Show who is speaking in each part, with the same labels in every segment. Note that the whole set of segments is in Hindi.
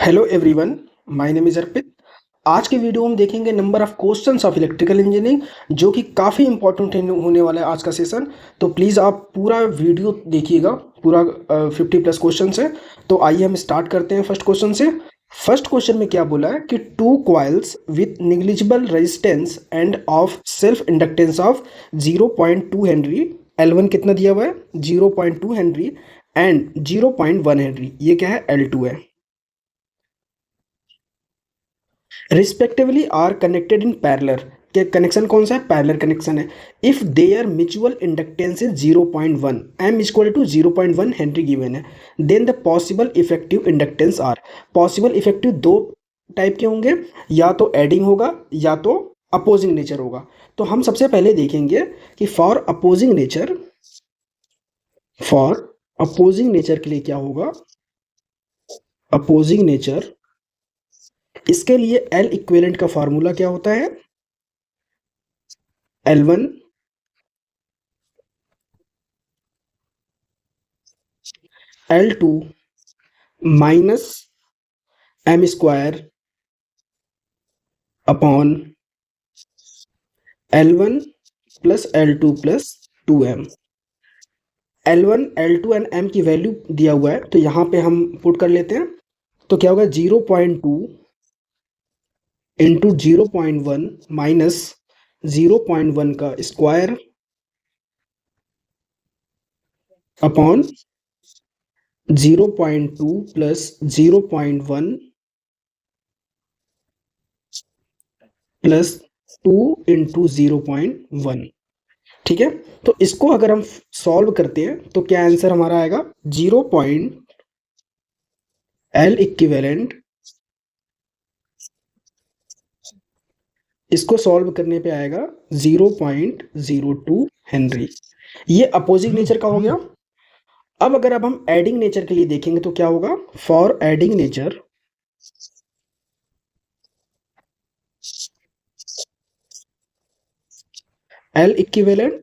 Speaker 1: Hello everyone, my name is Arpit. आज के वीडियो में देखेंगे number of questions of electrical engineering, जो कि काफ़ी इंपॉर्टेंट होने वाला है आज का सेशन। तो प्लीज़ आप पूरा वीडियो देखिएगा, पूरा 50+ क्वेश्चन है। तो आइए हम स्टार्ट करते हैं फर्स्ट क्वेश्चन से। फर्स्ट क्वेश्चन में क्या बोला है कि two coils with negligible resistance end of self inductance of 0.2 Henry, L1 कितना दिया हुआ है 0.2 हेनरी एंड 0.1 हेनरी, ये क्या है L2 है, respectively are connected in parallel. के कनेक्शन कौन सा है, पैरेलल कनेक्शन है। If there mutual inductance is 0.1, M equal to 0.1 henry given है, then the possible effective inductance are. Possible effective दो टाइप के होंगे, या तो एडिंग होगा या तो अपोजिंग नेचर होगा। तो हम सबसे पहले देखेंगे कि फॉर अपोजिंग नेचर के लिए क्या होगा। अपोजिंग नेचर, इसके लिए एल इक्विवेलेंट का फॉर्मूला क्या होता है, L1 L2 minus M square upon L1 plus L2 plus 2m। L1 L2 and m की वैल्यू दिया हुआ है, तो यहाँ पे हम पुट कर लेते हैं। तो क्या होगा 0.2 इंटू 0.1 माइनस 0.1 का square upon 0.2 plus 0.1 plus 2 into 0.1। ठीक है, तो इसको अगर हम सॉल्व करते हैं तो क्या आंसर हमारा आएगा, 0 पॉइंट एल इक्विवेलेंट, इसको सॉल्व करने पे आएगा 0.02 हेनरी। ये अपोजिंग नेचर का हो गया। अब हम एडिंग नेचर के लिए देखेंगे तो क्या होगा, for aiding nature L equivalent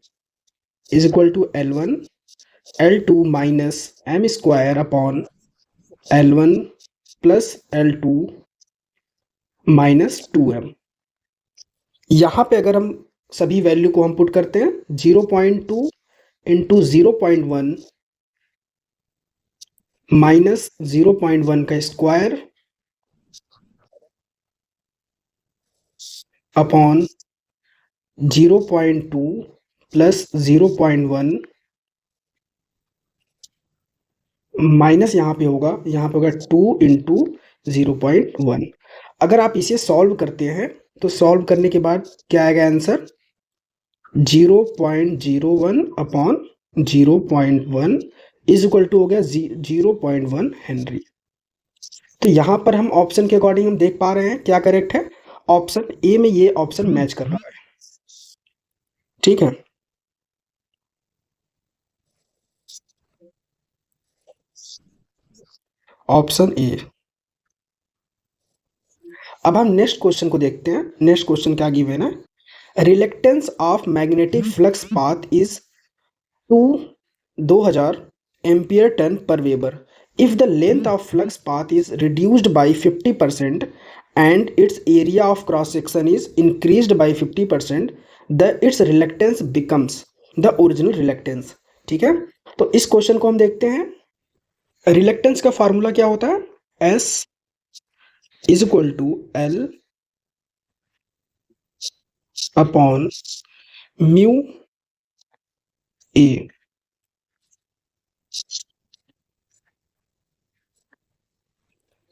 Speaker 1: is equal to L1 L2 minus M square upon L1 plus L2 minus 2m। यहाँ पे अगर हम सभी वैल्यू को हम पुट करते हैं, 0.2 इंटू 0.1 माइनस 0.1 का स्क्वायर अपॉन 0.2 प्लस 0.1 माइनस यहाँ पे होगा 2 इंटू 0.1। अगर आप इसे सॉल्व करते हैं तो सॉल्व करने के बाद क्या आएगा answer, 0.01 upon 0.1 is equal to हो गया 0.1 हेनरी। तो यहाँ पर हम ऑप्शन के अकॉर्डिंग हम देख पा रहे हैं क्या करेक्ट है, ऑप्शन ए में ये ऑप्शन मैच कर रहा है। ठीक है, ऑप्शन ए। अब हम नेक्स्ट क्वेश्चन को देखते हैं। नेक्स्ट क्वेश्चन क्या गिवन है, reluctance of magnetic flux path is 2000 ampere turn per weber. If the length of flux path is reduced by 50% and its area of cross section is increased by 50%, the its reluctance becomes the original reluctance. ठीक है, तो इस क्वेश्चन को हम देखते हैं। रिलेक्टेंस का फॉर्मूला क्या होता है, S is equal to L upon mu A.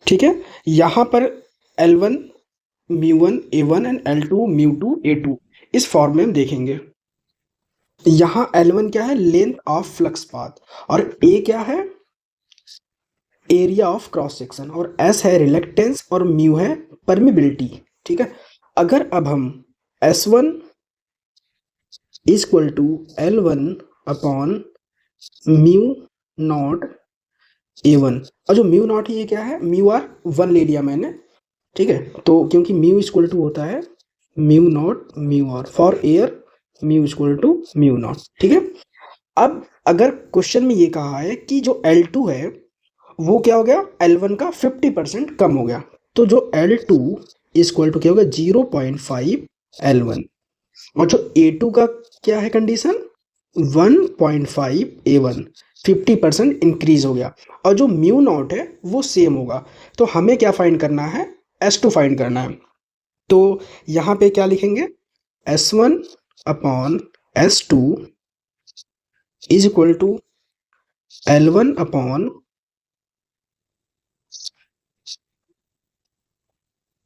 Speaker 1: ठीक है, यहां पर L1 म्यू1 A1 and L2 म्यू2 A2 इस फॉर्म में हम देखेंगे। यहां L1 क्या है, लेंथ ऑफ फ्लक्स पाथ, और A क्या है, एरिया ऑफ क्रॉस सेक्शन, और S है रिलेक्टेंस, और म्यू है परमिबिलिटी। ठीक है, अगर अब हम S1 is equal to L1 upon mu naught A1, और जो म्यू नॉट है ये क्या है, म्यू आर 1 ले लिया मैंने। ठीक है, तो क्योंकि म्यू इक्वल टू होता है mu naught mu R, for air mu equal to mu naught. ठीक है, अब अगर क्वेश्चन में ये कहा है कि जो L2 है वो क्या हो गया, L1 का 50% कम हो गया। तो जो L2 इक्वल टू क्या होगा, 0.5 L1। और जो A2 का क्या है कंडीशन, 1.5 A1, 50% इंक्रीज हो गया। और जो म्यू नॉट है वो सेम होगा। तो हमें क्या फाइंड करना है, S2 फाइंड करना है। तो यहाँ पे क्या लिखेंगे, S1 upon S2 is equal to L1 upon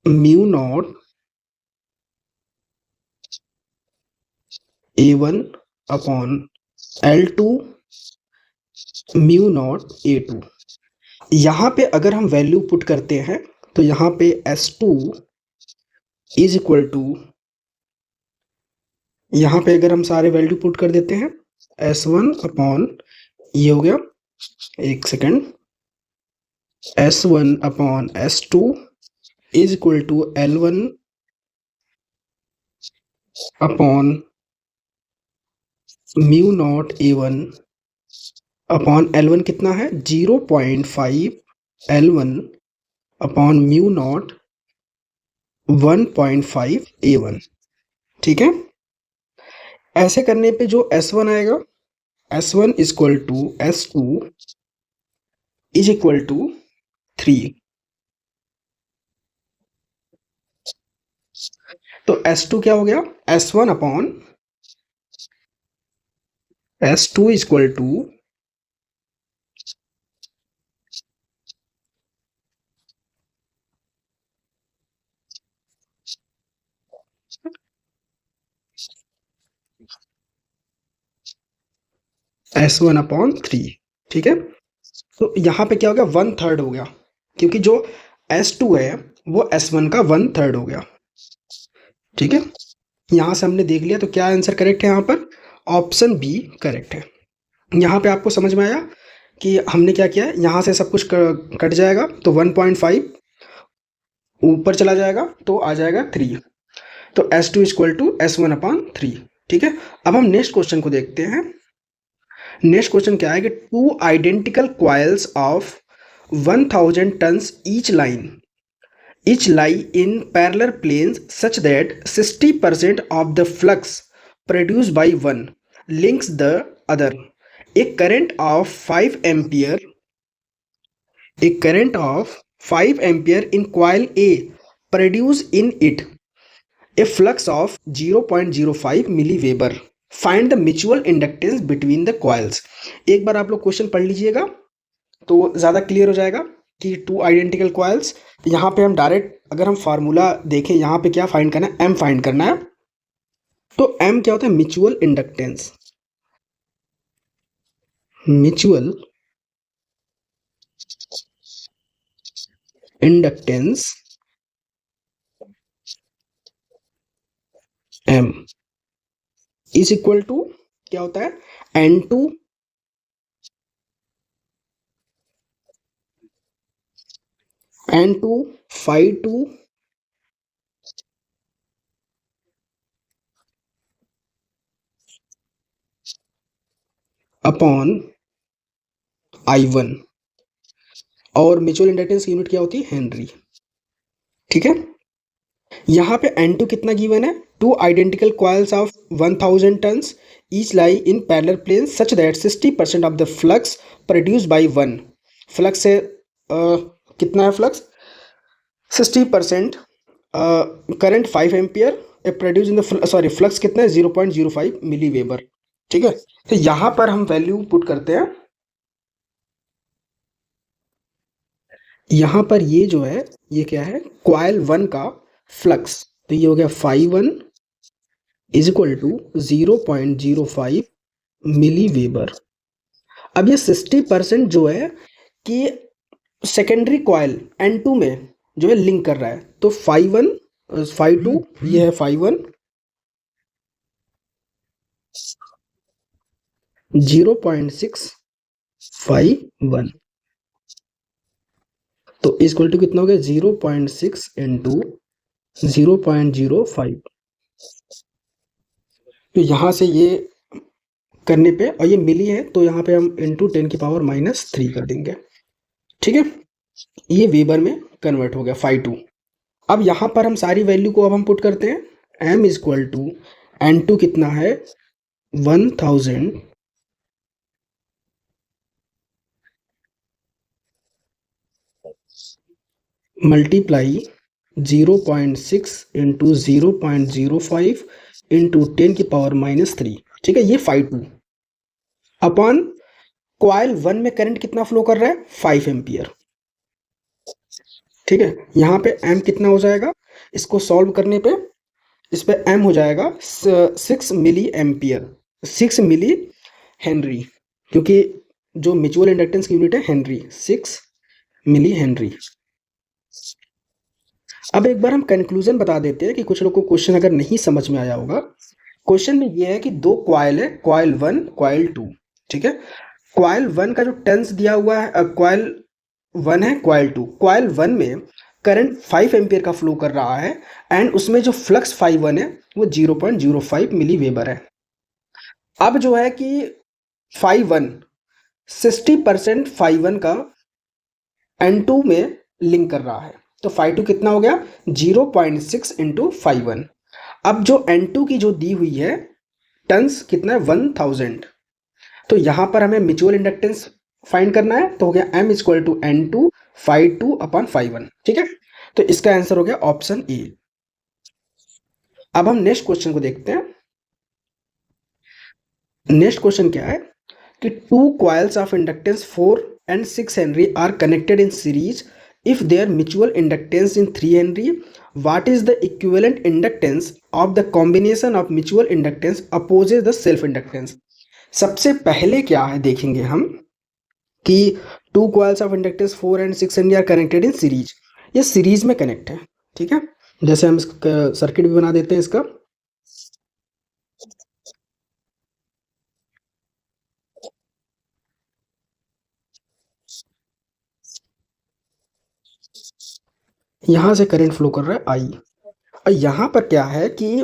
Speaker 1: mu naught A1 upon L2 mu naught A2। यहाँ पे अगर हम वैल्यू पुट करते हैं तो यहाँ पे S2 इज इक्वल टू, यहाँ पे अगर हम सारे वैल्यू पुट कर देते हैं, S1 अपॉन, ये हो गया, एक second, S1 upon S2 is equal to L1 upon mu naught A1 upon L1 कितना है, 0.5 L1 upon mu not 1.5 A1। ठीक है, ऐसे करने पे जो S1 आएगा, S1 equal to S2 is equal to 3। तो S2 क्या हो गया, S1 upon S2 equal to S1 upon 3। ठीक है, तो यहाँ पे क्या हो गया, 1/3 हो गया, क्योंकि जो S2 है वो S1 का 1/3 हो गया। ठीक है, यहाँ से हमने देख लिया, तो क्या आंसर करेक्ट है यहाँ पर, ऑप्शन बी करेक्ट है। यहाँ पे आपको समझ में आया कि हमने क्या किया है, यहाँ से सब कुछ कट जाएगा, तो 1.5 ऊपर चला जाएगा तो आ जाएगा 3। तो S2 equal to S1 upon 3। ठीक है, अब हम नेक्स्ट क्वेश्चन को देखते हैं। नेक्स्ट क्वेश्चन क्या है कि two identical coils of 1000 turns each lie in parallel planes such that 60% of the flux produced by one links the other. A current of 5 ampere in coil A produce in it a flux of 0.05 milliweber. Find the mutual inductance between the coils. एक बार आप लोग क्वेश्चन पढ़ लीजिएगा तो ज़्यादा क्लियर हो जाएगा कि टू आइडेंटिकल कॉइल्स। यहाँ पे हम डायरेक्ट अगर हम फार्मूला देखें, यहाँ पे क्या फाइंड करना है, एम फाइंड करना है। तो एम क्या होता है, mutual inductance. Mutual inductance M is equal to क्या होता है, N2 phi2 अपॉन I1। और म्यूचुअल इंडक्टेंस की यूनिट क्या होती है, हेनरी। ठीक है, यहाँ पे N2 कितना गिवन है, two identical coils of 1000 turns each lie in parallel plane such that 60% of the flux produced by one. Flux है कितना है flux, 60%, current 5 ampere produce in the, sorry flux कितना है, 0.05 मिली वेबर। ठीक है, तो यहाँ पर हम वैल्यू पुट करते हैं। यहाँ पर ये जो है, ये क्या है, कॉइल 1 का फ्लक्स, तो ये हो गया phi1 is equal to 0.05 milli weber. अब ये 60% जो है कि सेकेंडरी कॉइल N2 में जो है लिंक कर रहा है, तो phi1 phi2 ये है phi1 0.651, तो इक्वल टू कितना हो गया, 0.6 इंटू 0.05। तो यहाँ से ये करने पे, और ये मिली है तो यहाँ पे हम इंटू 10⁻³ कर देंगे। ठीक है, ये वेबर में कन्वर्ट हो गया φ2। अब यहाँ पर हम सारी वैल्यू को अब हम पुट करते हैं। m is equal to N2 कितना है 1000 मल्टीप्लाई 0.6 इंटू 0.05 इंटू 10⁻³ ठीक है, ये φ2 अपॉन कॉइल 1 में करंट कितना फ्लो कर रहा है 5 एम्पियर। ठीक है, यहाँ पे m कितना हो जाएगा, इसको सॉल्व करने पे इस पे m हो जाएगा 6 मिली एम्पियर, 6 मिली हेनरी, क्योंकि जो म्यूचुअल इंडक्टेंस की यूनिट है हेनरी, 6 मिली हेनरी। अब एक बार हम कंक्लूजन बता देते हैं कि कुछ लोग को क्वेश्चन अगर नहीं समझ में आया होगा। क्वेश्चन में ये है कि दो कॉइल है, कॉइल 1 कॉइल 2। ठीक है, कॉइल 1 का जो टर्न्स दिया हुआ है, कॉइल 1 है कॉइल 2। कॉइल 1 में करंट 5 एम्पियर का फ्लो कर रहा है एंड उसमें जो फ्लक्स φ1 है वो 0.05 मिली वेबर है। अब जो है कि φ1 60% φ1 का N2 में लिंक कर रहा है, तो φ2 कितना हो गया 0.6 इंटू φ1। अब जो N2 की जो दी हुई है टर्न्स कितना है 1000, तो यहाँ पर हमें म्यूचुअल इंडक्टेंस फाइंड करना है, तो हो गया m equal to N2 φ2 upon φ1। ठीक है, तो इसका आंसर हो गया ऑप्शन ए। अब हम नेक्स्ट क्वेश्चन को देखते हैं। नेक्स्ट क्वेश्चन क्या है कि two coils of inductance 4 and 6 Henry are connected in series if their mutual inductance in 3 Henry. What is the equivalent inductance of the combination of mutual inductance opposes the self inductance? सबसे पहले क्या है देखेंगे हम कि two coils of inductance 4 and 6 Henry are connected in series, ये सीरीज में कनेक्ट है। ठीक है, जैसे हम सर्किट भी बना देते हैं इसका। यहां से करंट फ्लो कर रहा है आई, और यहाँ पर क्या है कि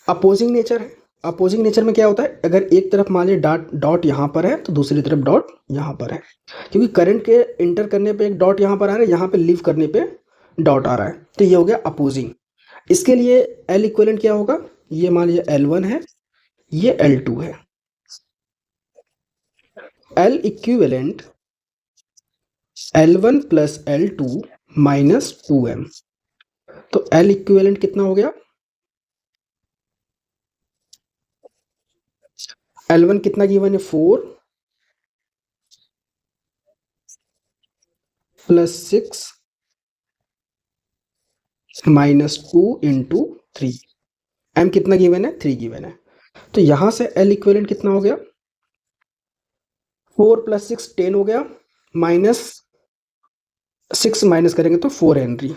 Speaker 1: अपोजिंग नेचर है। अपोजिंग नेचर में क्या होता है, अगर एक तरफ मान लीजिए डॉट यहाँ पर है तो दूसरी तरफ डॉट यहाँ पर है, क्योंकि करंट के इंटर करने पे एक डॉट यहाँ पर आ रहा है, यहाँ पे लीव करने पे डॉट आ रहा है, तो ये हो गया अपोजिंग। इसके लिए एल इक्विवेलेंट क्या होगा, ये मान लीजिए L1 है, ये L2 है। L equivalent L1 plus L2 minus 2m, तो एल इक्विवेलेंट कितना हो गया, L1 कितना गिवन है 4 प्लस 6 माइनस 2 इंटू 3, एम कितना गिवन है 3 गिवन है, तो यहां से एल इक्विवेलेंट कितना हो गया 4 प्लस 6 10 हो गया, माइनस 6 माइनस करेंगे तो 4 हेनरी।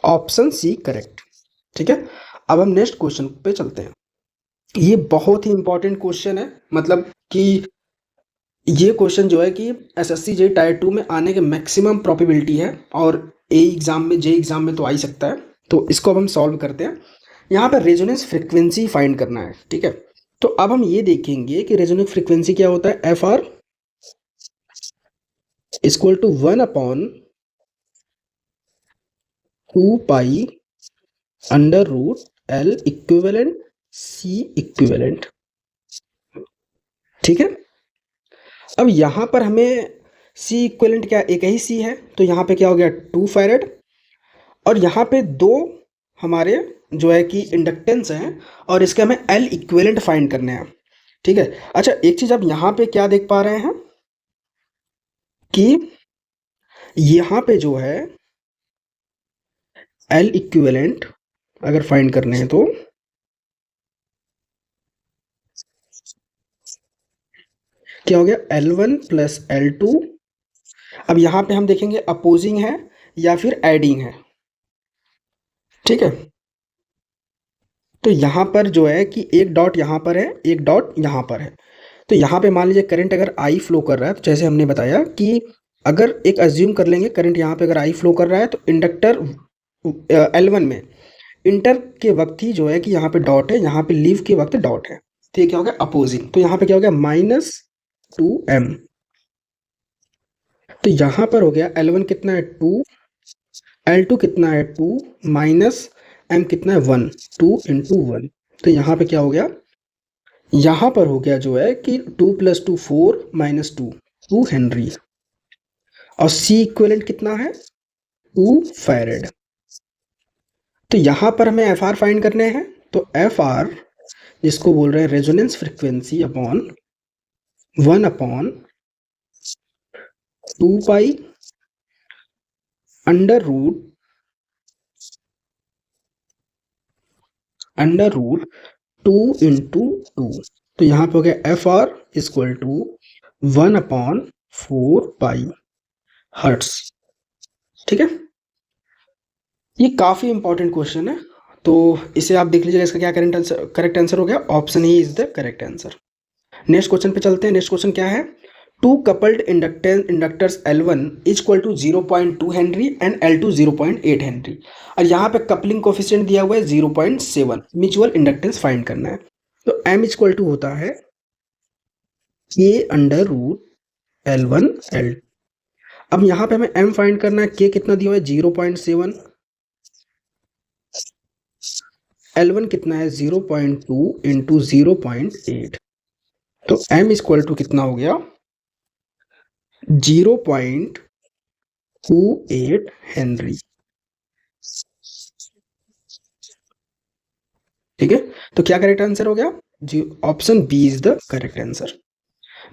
Speaker 1: Option C correct. ठीक है, अब हम नेक्स्ट क्वेश्चन पे चलते हैं। ये बहुत ही इंपॉर्टेंट क्वेश्चन है, मतलब कि ये क्वेश्चन जो है कि एसएससी जे टायर 2 में आने के मैक्सिमम प्रोबेबिलिटी है, और ए एग्जाम में जे एग्जाम में तो आ ही सकता है, तो इसको अब हम सॉल्व करते हैं। यहाँ पर रेजोनेंस फ्रिक्वेंसी फाइंड करना है। ठीक है, तो अब हम ये देखेंगे कि रेजोनेंस फ्रिक्वेंसी क्या होता है, F R equal to 1 upon 2 pi under root L equivalent C equivalent. ठीक है, अब यहाँ पर हमें सी इक्विवेलेंट क्या, एक ही सी है, तो यहाँ पे क्या हो गया 2 फैरेड, और यहाँ पे दो हमारे जो है कि इंडक्टेंस हैं, और इसके हमें एल इक्विवेलेंट फाइंड करने हैं। ठीक है, अच्छा एक चीज़ आप यहाँ पे क्या देख पा रहे हैं कि यहाँ पे जो है एल इक्विवेलेंट अगर फाइंड करने हैं तो क्या हो गया L1 प्लस L2। अब यहाँ पे हम देखेंगे अपोजिंग है या फिर एडिंग है। ठीक है, तो यहाँ पर जो है कि एक डॉट यहाँ पर है, एक डॉट यहाँ पर है, तो यहाँ पे मान लीजिए करंट अगर आई फ्लो कर रहा है, तो जैसे हमने बताया कि अगर एक अज्यूम कर लेंगे करंट यहाँ पे अगर आई फ्लो कर रहा है, तो इंडक्टर L1 में इंटर के वक्त ही जो है कि यहाँ पे डॉट है, यहाँ पे लीव के वक्त डॉट है, तो ये क्या हो गया अपोजिंग, तो यहाँ पे क्या हो गया माइनस 2m। तो यहां पर हो गया L1 कितना है 2, L2 कितना है 2 माइनस m कितना है 1, 2 × 1। तो यहाँ पे क्या हो गया, यहाँ पर हो गया जो है कि 2 + 2 4 माइनस 2, 2 हेनरी। और C इक्विवेलेंट कितना है 2 फैरेड। तो यहाँ पर हमें एफ आर फाइंड करने हैं। तो एफ आर जिसको बोल रहे हैं resonance frequency upon 1/2 pi under root 2 × 2। तो यहाँ पे हो गया F R equal to 1/4 pi hertz. ठीक है, ये काफ़ी इंपॉर्टेंट क्वेश्चन है, तो इसे आप देख लीजिएगा। इसका क्या करेक्ट आंसर हो गया, option E is the correct answer. Next question पे चलते हैं। नेक्स्ट क्वेश्चन क्या है, two coupled inductors L1 is equal to 0.2 henry and L2 0.8 henry. और यहाँ पे कपलिंग कोफिशिएंट दिया हुआ है 0.7, म्यूचुअल इंडक्टेंस फाइंड करना है। तो M इक्वल टू होता है K/√L1 L। अब यहाँ पे हमें M फाइंड करना है। K कितना दिया हुआ है 0.7, L1 कितना है 0.2 × 0.8। तो M इक्वल टू कितना हो गया 0.28 हेनरी। ठीक है, तो क्या करेक्ट आंसर हो गया जी, option B is the correct answer.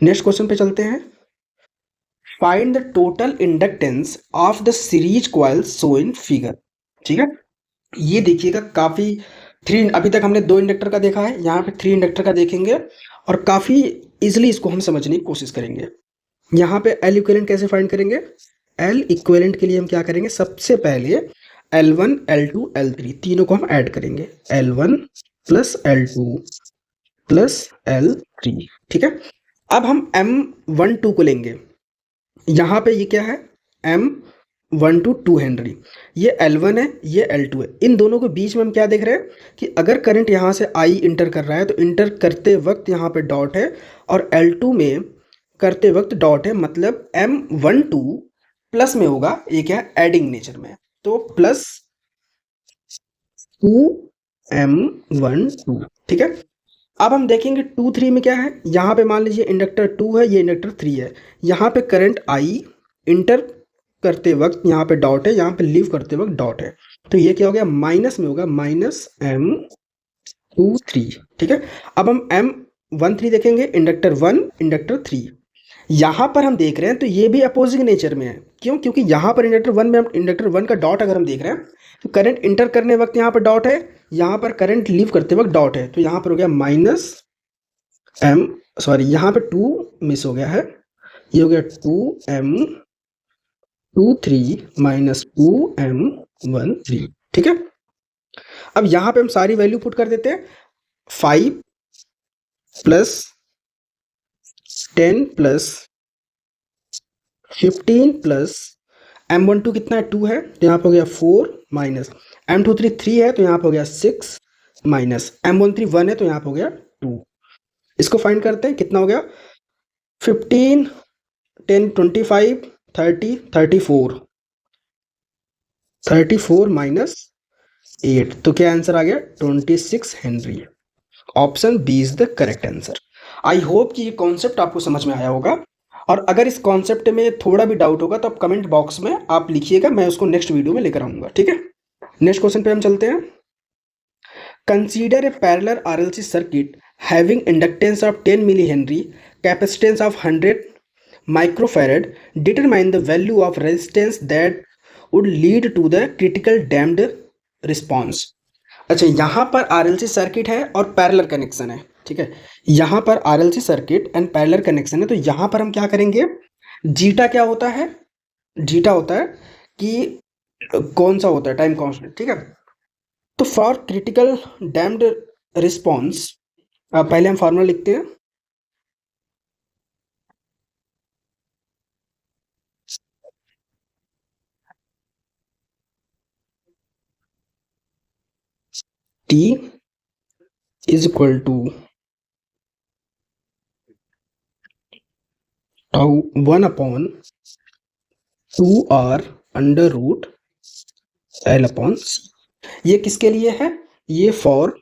Speaker 1: Next question पे चलते हैं। Find the total inductance of the series coil show in figure. ठीक है, ये देखिएगा काफी थ्री, अभी तक हमने 2 इंडक्टर का देखा है, यहाँ पे 3 इंडक्टर का देखेंगे और काफी इजिली इसको हम समझने की कोशिश करेंगे। यहाँ पे एल इक्विवेलेंट कैसे फाइंड करेंगे, एल इक्विवेलेंट के लिए हम क्या करेंगे, सबसे पहले L1 L2 L3 तीनों को हम ऐड करेंगे, L1 + L2 + L3। ठीक है, अब हम M12 को लेंगे। यहाँ पे ये क्या है M12 2 हेनरी, ये L1 है, ये L2 है। इन दोनों के बीच में हम क्या देख रहे हैं कि अगर करंट यहाँ से I इंटर कर रहा है तो इंटर करते वक्त यहाँ पे डॉट है, और L2 में करते वक्त डॉट है, मतलब M12 प्लस में होगा, ये क्या है एडिंग नेचर में, तो +2M12। ठीक है, अब हम देखेंगे 2 3 में क्या है। यहाँ पे मान लीजिए इंडक्टर 2 है, ये इंडक्टर 3 है। यहाँ पे करंट आई इंटर करते वक्त यहाँ पे डॉट है, यहाँ पे लीव करते वक्त डॉट है, तो ये क्या हो गया माइनस में होगा, -M23। ठीक है, अब हम M13 देखेंगे, इंडक्टर 1 इंडक्टर 3। यहाँ पर हम देख रहे हैं तो ये भी अपोजिंग नेचर में है। क्यों, क्योंकि यहाँ पर इंडक्टर 1 का डॉट अगर हम देख रहे हैं तो करंट इंटर करने वक्त यहाँ पर डॉट है, यहाँ पर करंट लीव करते वक्त डॉट है, तो यहाँ पर हो गया यहाँ पे 2 मिस हो गया है, ये हो गया 2M23 -2M13। ठीक है, अब यहाँ पे हम सारी वैल्यू पुट कर देते हैं। 5 + 10 + 15 + M12 कितना है 2 है, तो यहाँ पे हो गया 4 माइनस M23 3 है, तो यहाँ पे हो गया 6 माइनस M13 1 है, तो यहाँ पे हो गया 2। इसको फाइंड करते हैं, कितना हो गया 15 10 25 30 34 -8, तो क्या आंसर आ गया 26 henry. Option B is the correct answer. I hope कि ये कॉन्सेप्ट आपको समझ में आया होगा, और अगर इस कॉन्सेप्ट में थोड़ा भी डाउट होगा तो आप कमेंट बॉक्स में आप लिखिएगा, मैं उसको नेक्स्ट वीडियो में लेकर आऊंगा। ठीक है, नेक्स्ट क्वेश्चन पे हम चलते हैं। Consider a parallel RLC circuit having inductance of 10 milli henry, capacitance of 100 microfarad, determine the value of resistance that would lead to the critical damped response. अच्छा, यहाँ पर RLC सर्किट है और पैरेलल कनेक्शन है। ठीक है, यहाँ पर RLC circuit and parallel connection है, तो यहाँ पर हम क्या करेंगे, जीटा क्या होता है, जीटा होता है कि कौन सा होता है टाइम कांस्टेंट। ठीक है, तो फॉर क्रिटिकल डैम्प्ड रिस्पॉन्स पहले हम फार्मूला लिखते हैं। T is equal to tau 1/2r under root L/c। ये किसके लिए है? ये फॉर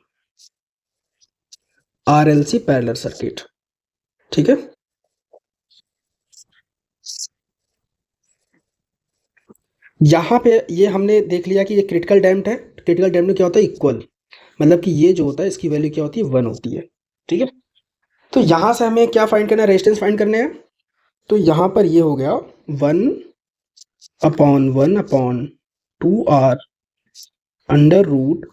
Speaker 1: RLC पैरेलल सर्किट। ठीक है, यहाँ पे ये हमने देख लिया कि ये क्रिटिकल डैम्प्ड है। क्रिटिकल डैम्प्ड में क्या होता है? इक्वल, मतलब कि ये जो होता है इसकी वैल्यू क्या होती है? 1 होती है। ठीक है, तो यहाँ से हमें क्या फाइंड करना है? रेजिस्टेंस फाइंड करने हैं। तो यहाँ पर ये हो गया 1/1/2r अंडर रूट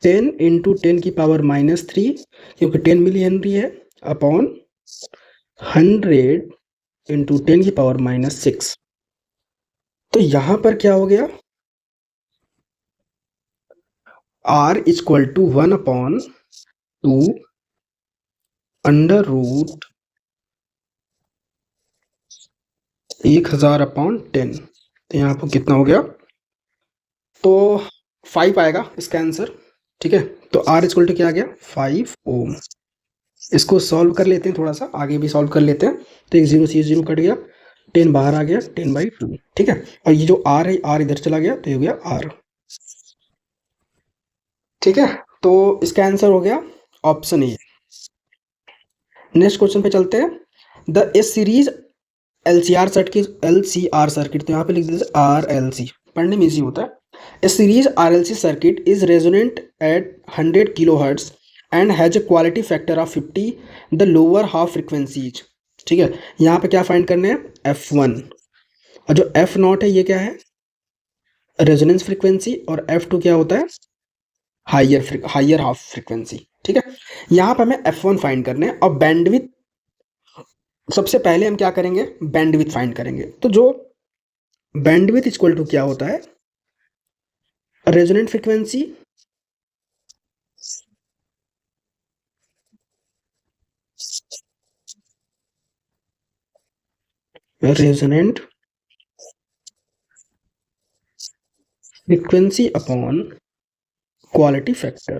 Speaker 1: 10 इंटू 10⁻³ क्योंकि 10 मिली हेनरी है, अपॉन 100 इंटू 10⁻⁶। तो यहाँ पर क्या हो गया? R equal to 1/2 under root 1000/10। तो यहाँ पर कितना हो गया? तो 5 आएगा इसका आंसर। ठीक है, तो R इक्वल टू क्या आ गया? 5 ओम। इसको सॉल्व कर लेते हैं, थोड़ा सा आगे भी सॉल्व कर लेते हैं। तो एक 0 से 0 कट गया, 10 बाहर आ गया, 10/2। ठीक है, और ये जो R है, R इधर चला गया, तो ये हो गया R। ठीक है, तो इसका आंसर हो गया ऑप्शन ए। नेक्स्ट क्वेश्चन पे चलते हैं। The A series LCR circuit, तो यहाँ पे लिख दीजिए RLC, पढ़ने में इजी होता है। A series RLC circuit is resonant at 100 kilohertz and has a quality factor of 50 the lower half frequencies. ठीक है, यहाँ पे क्या फाइंड करने हैं? F1, और जो F0 है ये क्या है? रेजोनेंस फ्रिक्वेंसी, और F2 क्या होता है? Higher half frequency. ठीक है, यहाँ पर हमें F1 फाइंड करने हैं, और बैंडविथ सबसे पहले हम क्या करेंगे? बैंडविथ फाइंड करेंगे। तो जो बैंडविथ इक्वल टू क्या होता है? Resonant frequency resonant frequency upon quality factor.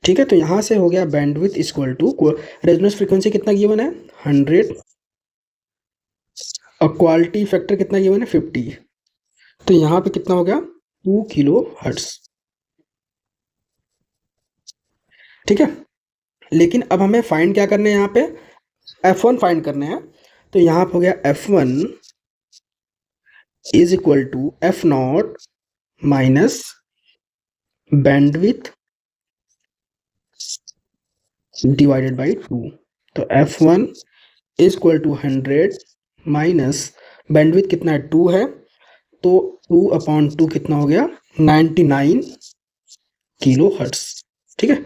Speaker 1: ठीक है, तो यहां से हो गया bandwidth equal to resonance frequency कितना गिवन है? 100, और क्वालिटी फैक्टर कितना गिवन है? 50। तो यहाँ पे कितना हो गया? 2 किलो हर्ट्स। ठीक है, लेकिन अब हमें फाइंड क्या करने हैं? यहाँ पे F1 फाइंड करने हैं। तो यहाँ पे हो गया F1 is equal to F0 minus bandwidth divided by 2। तो F1 is equal to 100 minus bandwidth कितना है? 2 है, तो 2/2 कितना हो गया? 99 किलो हर्ट्स। ठीक है,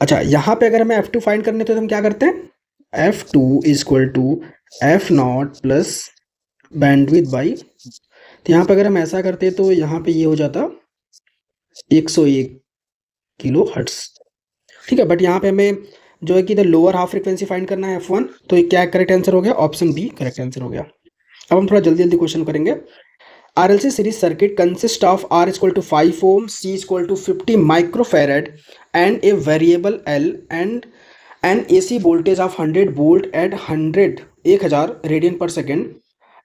Speaker 1: अच्छा यहाँ पे अगर हमें F2 फाइंड करने तो हम क्या करते हैं? F2 is equal to F0 plus bandwidth by, तो यहाँ पे अगर हम ऐसा करते तो यहाँ पे ये हो जाता 101 किलो हर्ट्स। ठीक है, बट यहाँ पे हमें जो है कि the lower half frequency find करना है F1, तो ये क्या करेक्ट आंसर हो गया? ऑप्शन बी करेक्ट आंसर हो गया। अब हम थोड़ा जल्दी जल्दी क्वेश्चन करेंगे। RLC series circuit consists of R equal to 5 ohm, C equal to 50 microfarad and a variable L and an AC voltage of 100 volt at 1000 radian per second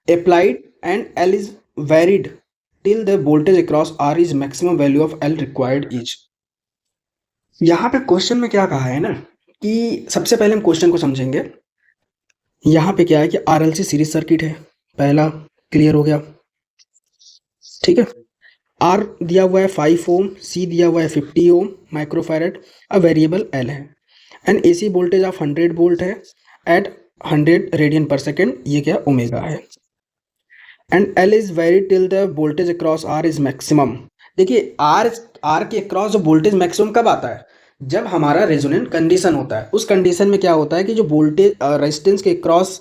Speaker 1: applied, and L is varied till the voltage across R is maximum value of L required each। यहाँ पे क्वेश्चन में क्या कहा है ना, कि सबसे पहले हम क्वेश्चन को समझेंगे। यहाँ पे क्या है कि RLC सीरीज सर्किट है, पहला क्लियर हो गया। ठीक है, R दिया हुआ है 5 ओम, C दिया हुआ है 50 ओम माइक्रोफैरड, अ वेरिएबल L है, and AC voltage of 100 volt है एट 100 रेडियन पर सेकेंड, ये क्या? ओमेगा है, and L is very till the voltage across R is maximum. देखिए R के अक्रॉस जो वोल्टेज मैक्सिमम कब आता है? जब हमारा रेजोनेंट कंडीशन होता है। उस कंडीशन में क्या होता है कि जो वोल्टेज रेजिस्टेंस के अक्रॉस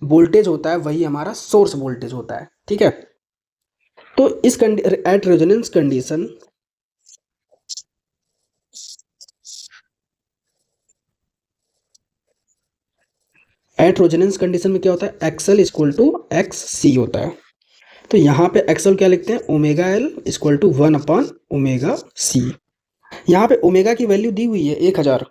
Speaker 1: वोल्टेज होता है वही हमारा सोर्स वोल्टेज होता है। ठीक है, तो इस एट रेजोनेंस कंडीशन में क्या होता है? एक्सएल इक्वल टू एक्स सी होता है। तो यहाँ पे एक्सएल क्या लिखते हैं? ओमेगा एल इक्वल टू 1/ओमेगा सी। यहाँ पे ओमेगा की वैल्यू दी हुई है 1000,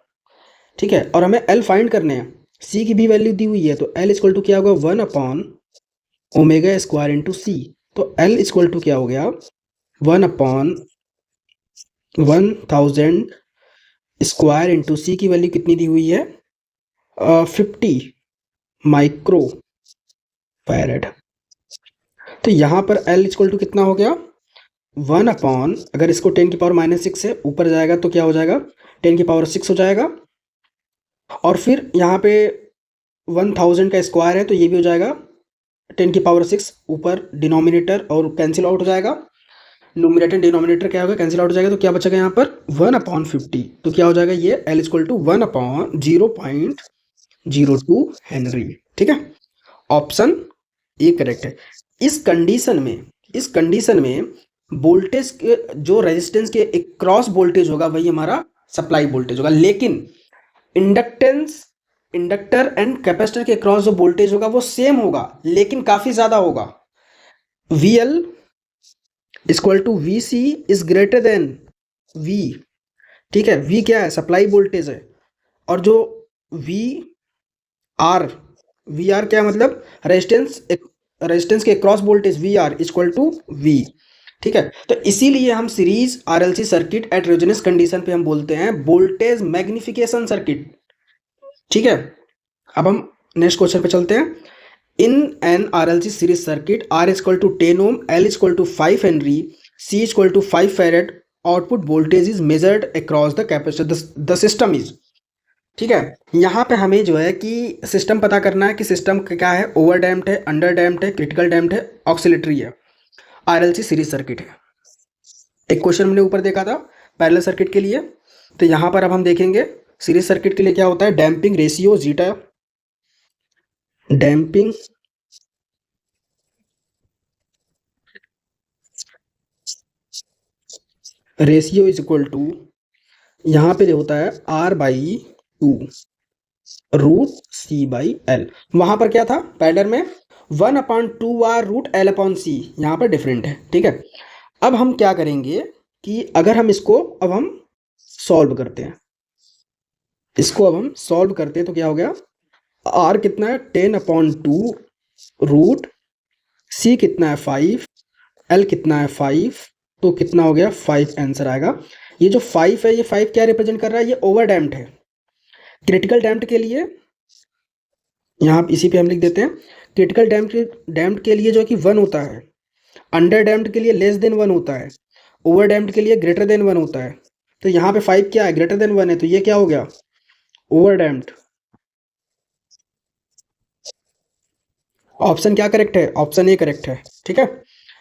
Speaker 1: ठीक है, और हमें एल फाइंड करने हैं, सी की भी वैल्यू दी हुई है, तो एल इक्वल टू क्या होगा 1/ओमेगा स्क्वायर इंटू सी। तो एल इक्वल टू क्या हो गया 1/1000 स्क्वायर इंटू सी की वैल्यू कितनी दी हुई है 50 माइक्रो फैरेड। तो यहाँ पर एल इक्वल टू कितना हो गया 1/, अगर इसको 10⁻⁻6 से ऊपर जाएगा तो क्या हो जाएगा 10⁻6 हो जाएगा, और फिर यहाँ पे 1000 का स्क्वायर है तो ये भी हो जाएगा 10⁻6 ऊपर डिनोमिनेटर और कैंसिल आउट हो जाएगा, नोमिनेटर डिनोमिनेटर क्या होगा कैंसिल आउट हो जाएगा, तो क्या बचेगा यहाँ पर 1/50, तो क्या हो जाएगा ये एल इक्वल टू 1/0.02 हेनरी, ठीक है, ऑप्शन ए करेक्ट है। इस कंडीशन में वोल्टेज के जो रेजिस्टेंस के एक क्रॉस वोल्टेज होगा वही हमारा सप्लाई वोल्टेज होगा, लेकिन इंडक्टर एंड कैपेसिटर के क्रॉस जो वोल्टेज होगा वो सेम होगा लेकिन काफी ज्यादा होगा। VL equal to VC is greater than V, ठीक है, V क्या है सप्लाई वोल्टेज है, और जो वी आर क्या मतलब रेजिस्टेंस के cross voltage VR equal to V, ठीक है। तो इसीलिए हम series RLC circuit at resonance condition पे हम बोलते हैं वोल्टेज मैग्निफिकेशन सर्किट, ठीक है। अब हम नेक्स्ट क्वेश्चन पे चलते हैं। In an RLC series circuit R equal to 10 ohm, L equal to 5 henry, C equal to 5 farad, output voltage is measured across the capacitor, the system is, ठीक है। यहाँ पे हमें जो है कि सिस्टम पता करना है कि सिस्टम क्या है, ओवर डैम्प्ड है, अंडर डैम्प्ड है, क्रिटिकल डैम्प्ड है, ऑक्सिलेटरी है, RLC सीरीज सर्किट है। एक क्वेश्चन हमने ऊपर देखा था पैरेलल सर्किट के लिए, तो यहाँ पर अब हम देखेंगे सीरीज सर्किट के लिए क्या होता है, damping ratio zeta, damping ratio is equal to, यहाँ पे जो होता है R/2√C/L। वहां पर क्या था पैरेलल में 1/2R√L/C, यहाँ पर डिफरेंट है, ठीक है। अब हम क्या करेंगे कि अगर हम इसको अब हम सॉल्व करते हैं, इसको अब हम सॉल्व करते हैं तो क्या हो गया, R कितना है 10/2 रूट, C कितना है 5, L कितना है 5, तो कितना हो गया 5 आंसर आएगा। ये जो 5 है, ये 5 क्या रिप्रेजेंट कर रहा है, ये ओवर डैम्प्ड है। क्रिटिकल डैम्प्ड के लिए यहाँ इसी पे हम लिख देते हैं, क्रिटिकल डैम्प्ड के लिए जो कि 1 होता है, अंडर डैम्प्ड के लिए लेस देन 1 होता है, ओवर डैम्प्ड के लिए ग्रेटर देन 1 होता है। तो यहाँ पे 5 क्या है ग्रेटर देन 1 है, तो ये क्या हो गया ओवर डैम्प्ड। ऑप्शन क्या करेक्ट है, ऑप्शन ए करेक्ट है, ठीक है।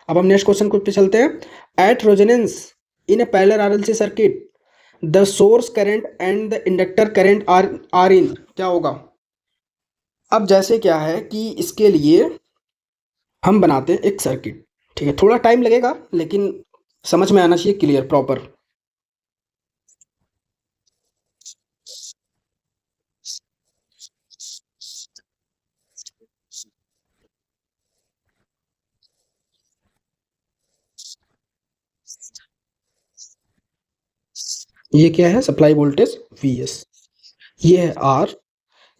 Speaker 1: अब हम नेक्स्ट क्वेश्चन पे चलते हैं। At resonance in a parallel RLC circuit the source current and the inductor current are in, क्या होगा। अब जैसे क्या है कि इसके लिए हम बनाते हैं एक सर्किट, ठीक है, थोड़ा टाइम लगेगा लेकिन समझ में आना चाहिए क्लियर प्रॉपर। ये क्या है सप्लाई वोल्टेज VS, ये है R,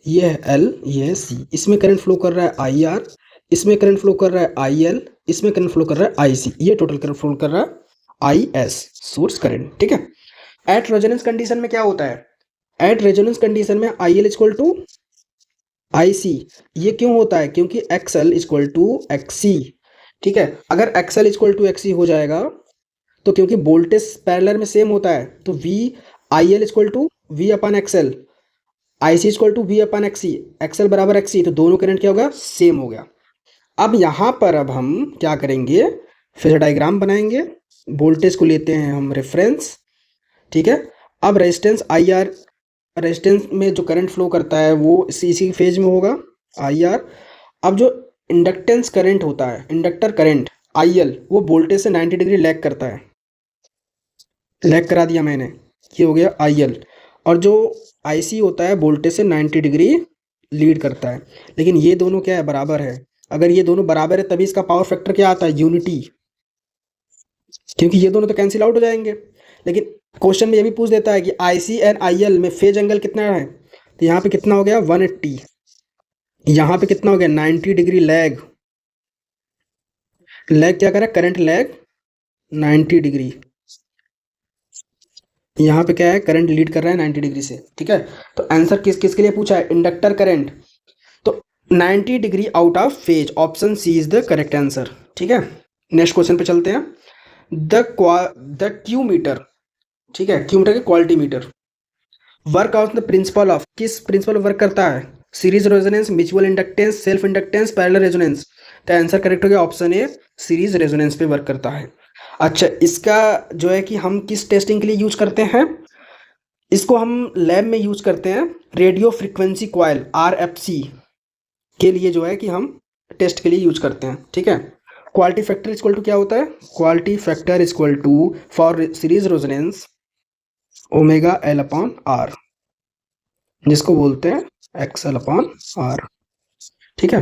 Speaker 1: ये है L, ये है C, इसमें करंट फ्लो कर रहा है IR, इसमें करंट फ्लो कर रहा है IL, इसमें करंट फ्लो कर रहा है IC, ये टोटल करंट फ्लो कर रहा है IS सोर्स करंट, ठीक है। एट रेजोनेंस कंडीशन में क्या होता है, एट रेजोनेंस कंडीशन में IL इक्वल टू IC, ये क्यों होता है, क्योंकि XL इक्वल टू XC, ठीक है। अगर XL इक्वल टू XC हो जाएगा तो क्योंकि वोल्टेज पैरेलल में सेम होता है, तो IL equal to V/XL, IC equal to V/XC, XL बराबर XC, तो दोनों करंट क्या होगा सेम हो गया। अब यहाँ पर अब हम क्या करेंगे, फिर डायग्राम बनाएंगे, वोल्टेज को लेते हैं हम रेफरेंस, ठीक है। अब रेजिस्टेंस IR, रेजिस्टेंस में जो करंट फ्लो करता है वो इसी फेज में होगा IR। अब जो इंडक्टेंस करंट होता है, इंडक्टर करंट IL, वो वोल्टेज से 90 डिग्री लैग करता है, लैग करा दिया मैंने, ये हो गया IL। और जो IC होता है वोल्टेज से 90 डिग्री लीड करता है, लेकिन ये दोनों क्या है बराबर है, अगर ये दोनों बराबर है तभी इसका पावर फैक्टर क्या आता है यूनिटी, क्योंकि ये दोनों तो कैंसिल आउट हो जाएंगे। लेकिन क्वेश्चन में ये भी पूछ देता है कि आईसी एंड आईएल में फेज एंगल कितना है, तो यहाँ पे कितना हो गया 180, यहाँ पे कितना हो गया 90 डिग्री लैग। लैग क्या करा, करंट लैग 90 डिग्री, यहाँ पे क्या है करंट लीड कर रहा है 90 डिग्री से, ठीक है। तो आंसर किसके लिए पूछा है, इंडक्टर करंट, तो 90 degree out of phase, option C is the correct answer, ठीक है। नेक्स्ट क्वेश्चन पे चलते हैं। द क्यू मीटर, ठीक है, क्यू मीटर के quality meter work on the principle of, किस प्रिंसिपल वर्क करता है, series resonance, mutual inductance, self inductance, parallel resonance. तो आंसर करेक्ट हो गया ऑप्शन ए, सीरीज रेजोनेंस पे वर्क करता है। अच्छा, इसका जो है कि हम किस टेस्टिंग के लिए यूज करते हैं, इसको हम लैब में यूज करते हैं रेडियो फ्रीक्वेंसी कॉइल आरएफसी के लिए, जो है कि हम टेस्ट के लिए यूज करते हैं, ठीक है। क्वालिटी फैक्टर इक्वल टू क्या होता है, quality factor equal to for series resonance omega L upon R, जिसको बोलते हैं एक्स एल अपॉन आर, ठीक है।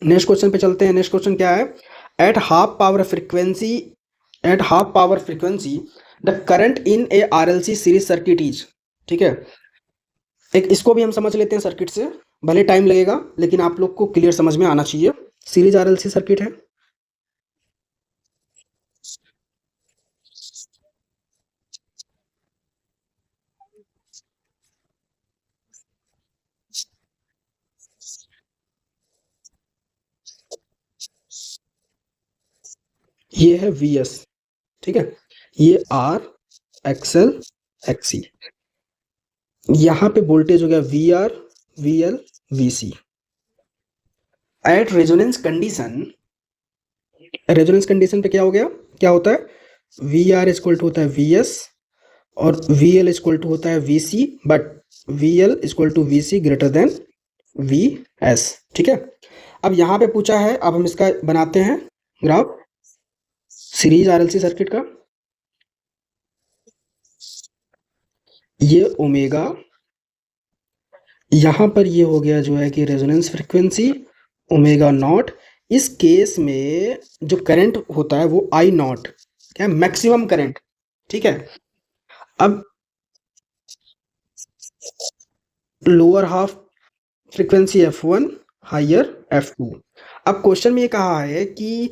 Speaker 1: नेक्स्ट क्वेश्चन पे चलते हैं। नेक्स्ट क्वेश्चन क्या है, at half power frequency, at half power frequency the current in A RLC series circuit is, ठीक है। एक इसको भी हम समझ लेते हैं सर्किट से, भले टाइम लगेगा लेकिन आप लोग को क्लियर समझ में आना चाहिए। सीरीज आरएलसी सर्किट है, ये है वी एस, ठीक है, ये आर एक्सएल एक्सी, यहाँ पे वोल्टेज हो गया V R V L V C. At resonance condition, resonance condition पे क्या हो गया, क्या होता है वी आर इक्वल टू होता है वी एस और वी एल इक्वल टू होता है V C, but V L equal to V C greater than V S, ठीक है। अब यहाँ पे पूछा है, अब हम इसका बनाते हैं ग्राफ सीरीज आरएलसी सर्किट का। ये ओमेगा, यहाँ पर ये हो गया जो है कि रेजोनेंस फ्रीक्वेंसी ओमेगा नॉट। इस केस में जो करंट होता है वो आई नॉट, क्या मैक्सिमम करंट, ठीक है। अब lower half frequency F1, higher F2। अब क्वेश्चन में ये कहा है कि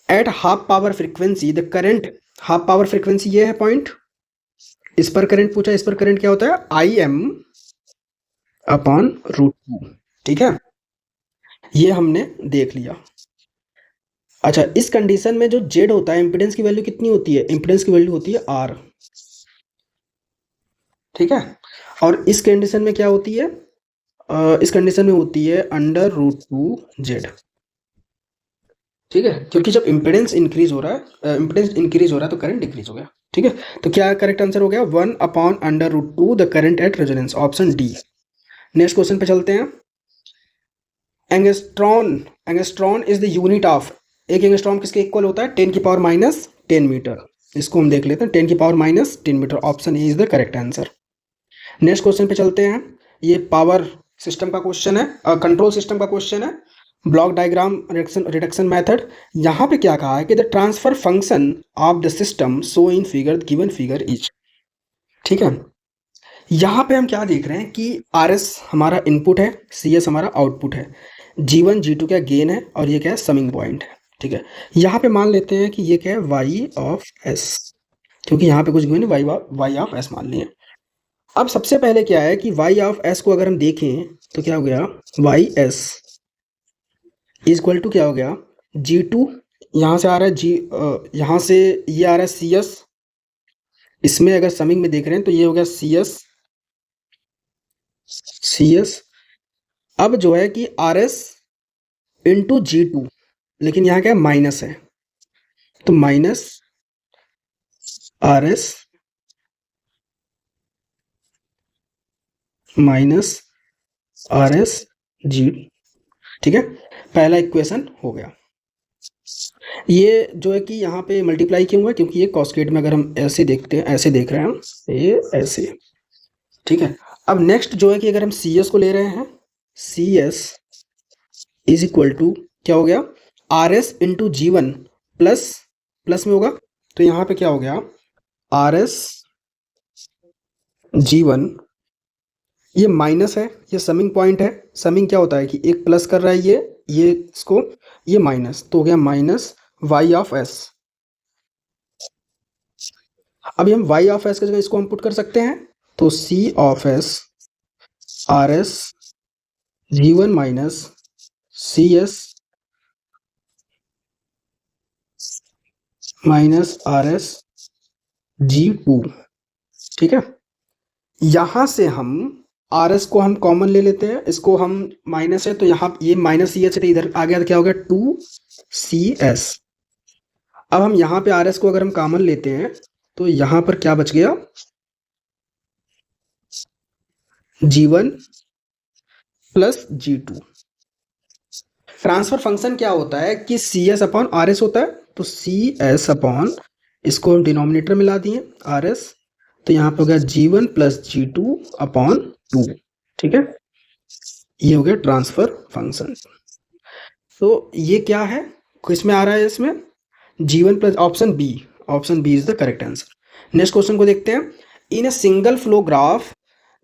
Speaker 1: at half power frequency the current, half power frequency ये है पॉइंट, इस पर करंट पूछा, इस पर करंट क्या होता है I M upon root two, ठीक है, ये हमने देख लिया। अच्छा, इस कंडीशन में जो जेड होता है, इम्पिडेंस की वैल्यू कितनी होती है, इम्पिडेंस की वैल्यू होती है आर, ठीक है। और इस कंडीशन में क्या होती है, इस कंडीशन में होती है अंडर रूट टू जेड, ठीक है, क्योंकि जब इम्पिडेंस इंक्रीज हो रहा है, इम्पिडेंस इंक्रीज हो रहा है तो करंट डिक्रीज हो गया, ठीक है। तो क्या करेक्ट आंसर हो गया 1 upon under root two the current at resonance, option D. Next question पे चलते हैं। Angstrom, angstrom is the unit of, एक एंगस्ट्रॉन किसके इक्वल होता है 10 की पावर माइनस 10 मीटर, इसको हम देख लेते हैं 10 की power minus 10 metre, option A is the correct answer. Next question पे चलते हैं। ये पावर सिस्टम का क्वेश्चन है, कंट्रोल सिस्टम का क्वेश्चन है, ब्लॉक डायग्राम रिडक्शन मेथड। यहाँ पे क्या कहा है कि the transfer function of the system so in figure given figure is, ठीक है। यहाँ पे हम क्या देख रहे हैं कि आर एस हमारा इनपुट है, सी एस हमारा आउटपुट है, जी वन जी टू क्या गेन है और ये क्या है समिंग पॉइंट है, ठीक है। यहाँ पे मान लेते हैं कि ये क्या है वाई ऑफ एस, क्योंकि यहाँ पे कुछ गेन वाई ऑफ एस मान लिए। अब सबसे पहले क्या है कि वाई ऑफ एस को अगर हम देखें तो क्या हो गया, Y S is equal to क्या हो गया जी टू, यहाँ से आ रहा है जी, यहाँ से ये आ रहा है सी एस, इसमें अगर समिंग में देख रहे हैं तो ये हो गया सी एस सी एस। अब जो है कि R S into G two, लेकिन यहाँ क्या माइनस है, तो minus R S minus R S G, ठीक है। पहला इक्वेशन हो गया। ये जो है कि यहाँ पे मल्टीप्लाई क्यों हुआ, क्योंकि ये कॉस्केट में अगर हम ऐसे देखते हैं, ऐसे देख रहे हैं हम, ये ऐसे, ठीक है। अब नेक्स्ट जो है कि अगर हम सी एस को ले रहे हैं, C S is equal to क्या हो गया R S into G one plus, plus में होगा, तो यहाँ पे क्या हो गया आर एस G1 ये माइनस है, ये समिंग पॉइंट है। समिंग क्या होता है कि एक प्लस कर रहा है ये इसको, ये माइनस, तो हो गया माइनस वाई ऑफ एस। अभी हम वाई ऑफ एस की जगह इसको हम पुट कर सकते हैं, तो C of S R S G1 minus C S minus R S G2। ठीक है, यहां से हम आर एस को हम कॉमन ले लेते हैं, इसको हम माइनस है तो यहाँ ये माइनस सी एच इधर आ गया तो क्या हो गया 2CS। अब हम यहाँ पे आर एस को अगर हम कॉमन लेते हैं तो यहाँ पर क्या बच गया G1 plus G2। Transfer function क्या होता है कि C S upon R S होता है, तो सी एस अपॉन इसको हम डिनोमिनेटर में ला दिए आर एस, तो यहाँ पे हो गया G1 प्लस G2 अपॉन 2। ठीक है, ये हो गया ट्रांसफर फंक्शन। तो ये क्या है, किस में आ रहा है, इसमें G1 plus option B is the correct answer. Next question को देखते हैं। In a single flow graph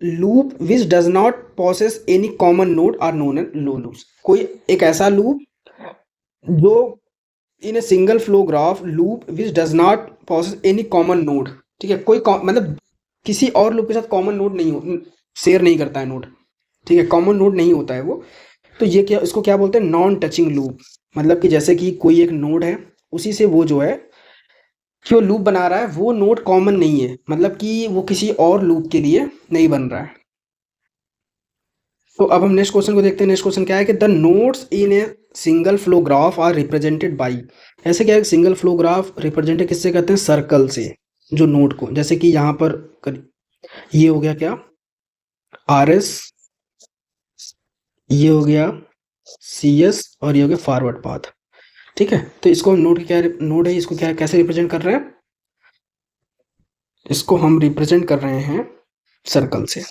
Speaker 1: loop which does not possess any common node are known as low loops. कोई एक ऐसा लूप जो in a single flow graph loop which does not possess any common node. ठीक है, कोई मतलब किसी और लूप के साथ कॉमन नोड नहीं शेयर नहीं करता है नोड। ठीक है, कॉमन नोड नहीं होता है वो, तो ये क्या, इसको क्या बोलते हैं, नॉन टचिंग लूप। मतलब कि जैसे कि कोई एक नोड है, उसी से वो जो है जो लूप बना रहा है वो नोड कॉमन नहीं है, मतलब कि वो किसी और लूप के लिए नहीं बन रहा है। तो अब हम नेक्स्ट क्वेश्चन को देखते हैं। नेक्स्ट क्वेश्चन क्या है कि the nodes in a single flow graph are represented by. ऐसे क्या है, सिंगल फ्लो ग्राफ रिप्रेजेंट किससे करते हैं, सर्कल से, जो नोड को, जैसे कि यहाँ पर ये हो गया क्या आर एस, ये हो गया सी एस, और ये हो गया फॉरवर्ड पाथ। ठीक है, तो इसको हम नोड क्या नोड है, इसको क्या कैसे रिप्रेजेंट कर रहे हैं, इसको हम रिप्रेजेंट कर रहे हैं सर्कल से।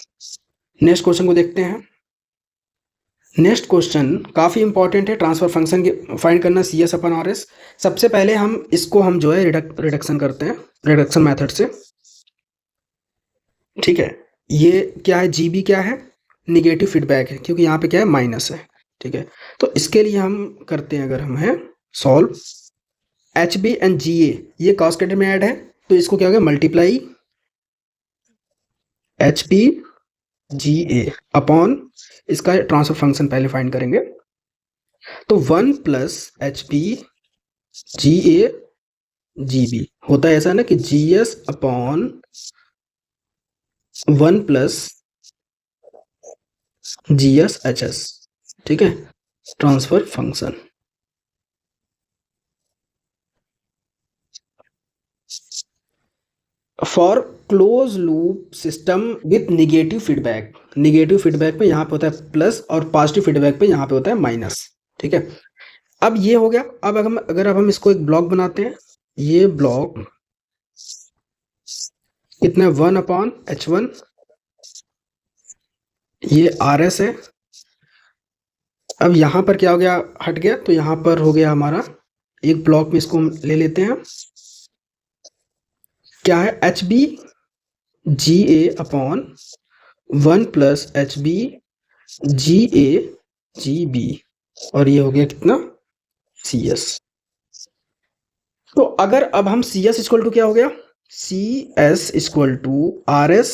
Speaker 1: नेक्स्ट क्वेश्चन को देखते हैं। नेक्स्ट क्वेश्चन काफ़ी इंपॉर्टेंट है, ट्रांसफर फंक्शन के फाइंड करना C S upon R S. सबसे पहले हम इसको हम जो है रिडक्शन करते हैं, रिडक्शन मेथड से। ठीक है, ये क्या है, जी बी क्या है, निगेटिव फीडबैक है, क्योंकि यहाँ पे क्या है माइनस है। ठीक है, तो इसके लिए हम करते हैं, अगर हम है सॉल्व एच बी एंड जी ए, ये कास्केडेड में ऐड है, तो इसको क्या हो गया multiply H B G A upon इसका ट्रांसफर फंक्शन पहले फाइंड करेंगे, तो 1 plus H B G A G B होता है ऐसा ना कि G S upon 1 plus G S H S. ठीक है, transfer function. For close loop system with negative feedback, negative feedback पे यहाँ पे होता है प्लस और पॉजिटिव फीडबैक पे यहाँ पे होता है माइनस। ठीक है, अब ये हो गया। अब अगर हम इसको एक ब्लॉक बनाते हैं, ये ब्लॉक कितना 1 अपॉन H1, ये आर एस है। अब यहाँ पर क्या हो गया, हट गया, तो यहाँ पर हो गया हमारा एक ब्लॉक में, इसको हम ले लेते हैं, क्या है H B G A upon 1 plus H B G A G B, और ये हो गया कितना सी एस। तो अगर अब हम सी एस इक्वल टू क्या हो गया, C S equal to R S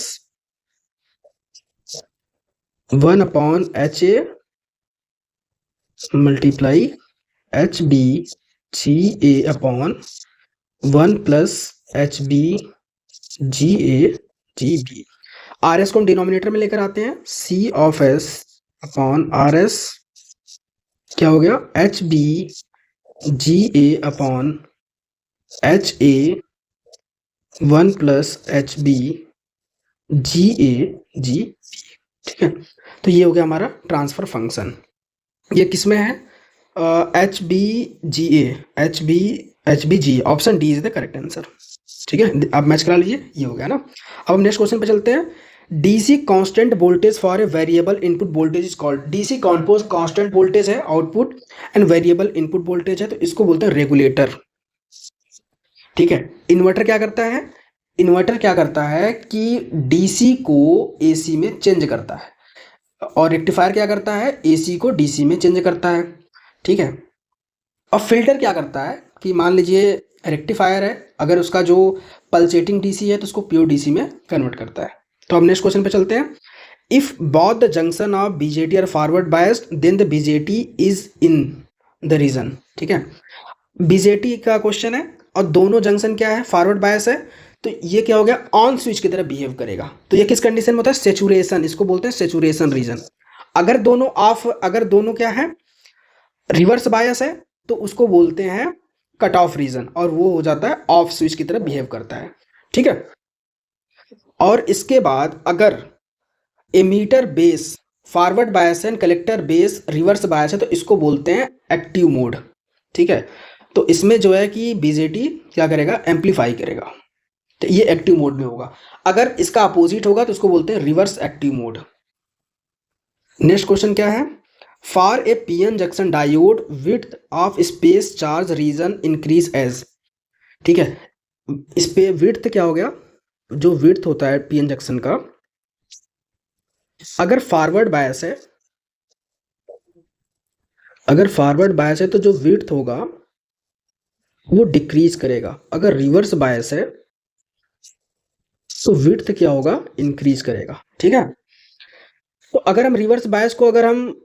Speaker 1: 1 upon H A multiply H B G A upon 1 plus H B G A G B. R S को हम डिनोमिनेटर में लेकर आते हैं, C of S upon R S क्या हो गया H B G A upon H A 1 plus H B G A G B. ठीक है, तो ये हो गया हमारा ट्रांसफर फंक्शन। ये किस में है, H B G H B G, option D is the correct answer. ठीक है, अब मैच करा लीजिए, ये हो गया ना। अब हम नेक्स्ट क्वेश्चन पे चलते हैं। DC constant voltage for a variable input voltage is called. DC constant voltage है output, and variable input voltage है, तो इसको बोलते हैं रेगुलेटर। ठीक है, इन्वर्टर क्या करता है, इन्वर्टर क्या करता है कि डीसी को एसी में चेंज करता है, और रेक्टिफायर क्या करता है, एसी को डीसी में चेंज करता है। ठीक है। और फिल्टर क्या करता है कि मान लीजिए रेक्टिफायर है, अगर उसका जो पल्सेटिंग डीसी है तो उसको प्योर डीसी में कन्वर्ट करता है। तो अब नेक्स्ट क्वेश्चन पे चलते हैं। If both the junction of BJT are forward biased then the BJT is in the region. ठीक है, बीजेटी का क्वेश्चन है और दोनों जंक्शन क्या है, फॉरवर्ड बायस है, तो ये क्या हो गया, ऑन स्विच की तरह बिहेव करेगा। तो ये किस कंडीशन में होता है, सेचुरेशन, इसको बोलते हैं सेचुरेशन रीजन। अगर दोनों ऑफ, अगर दोनों क्या है, रिवर्स बायस है, तो उसको बोलते हैं कट ऑफ रीजन, और वो हो जाता है ऑफ स्विच की तरह बिहेव करता है। ठीक है। और इसके बाद अगर एमीटर बेस फॉरवर्ड बायस है, कलेक्टर बेस रिवर्स बायस है, तो इसको बोलते हैं एक्टिव मोड। ठीक है। तो इसमें जो है कि बीजेटी क्या करेगा, एम्पलीफाई करेगा, तो ये एक्टिव मोड में होगा। अगर इसका अपोजिट होगा तो उसको बोलते हैं reverse active mode. Next question क्या है, for a PN junction diode width of space charge region increase as. ठीक है, इस पे विड्थ क्या हो गया, जो विड्थ होता है पीएन जंक्शन का, अगर फॉरवर्ड बायस है, अगर फॉरवर्ड बायस है तो जो विड्थ होगा वो डिक्रीज करेगा। अगर रिवर्स बायस है तो विड्थ क्या होगा, इंक्रीज करेगा। ठीक है। तो अगर हम रिवर्स बायस को अगर हम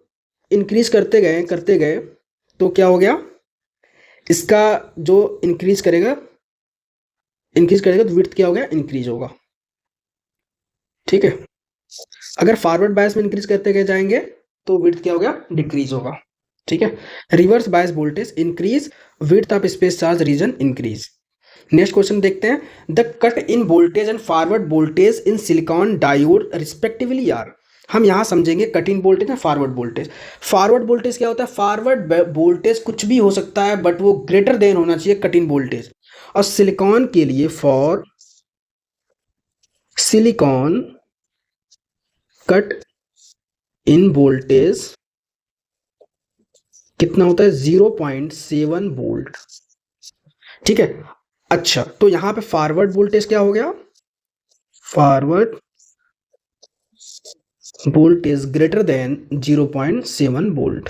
Speaker 1: इंक्रीज करते गए तो क्या हो गया, इसका जो इंक्रीज करेगा तो विड्थ क्या हो गया, इंक्रीज होगा। ठीक है। अगर फॉरवर्ड बायस में इंक्रीज करते गए जाएंगे तो विड्थ क्या हो गया, डिक्रीज होगा। ठीक है। Reverse bias voltage increase, width of space charge region increase. Next question देखते हैं, the cut in voltage and forward voltage in silicon diode respectively are. हम यहाँ समझेंगे कट इन वोल्टेज या फॉरवर्ड वोल्टेज। फॉरवर्ड वोल्टेज क्या होता है, फॉरवर्ड वोल्टेज कुछ भी हो सकता है बट वो ग्रेटर देन होना चाहिए कट इन वोल्टेज। और सिलिकॉन के लिए, for silicon cut in voltage कितना होता है, 0.7 वोल्ट। ठीक है। अच्छा, तो यहां पे फॉरवर्ड वोल्टेज क्या हो गया, forward voltage greater than 0.7 volt.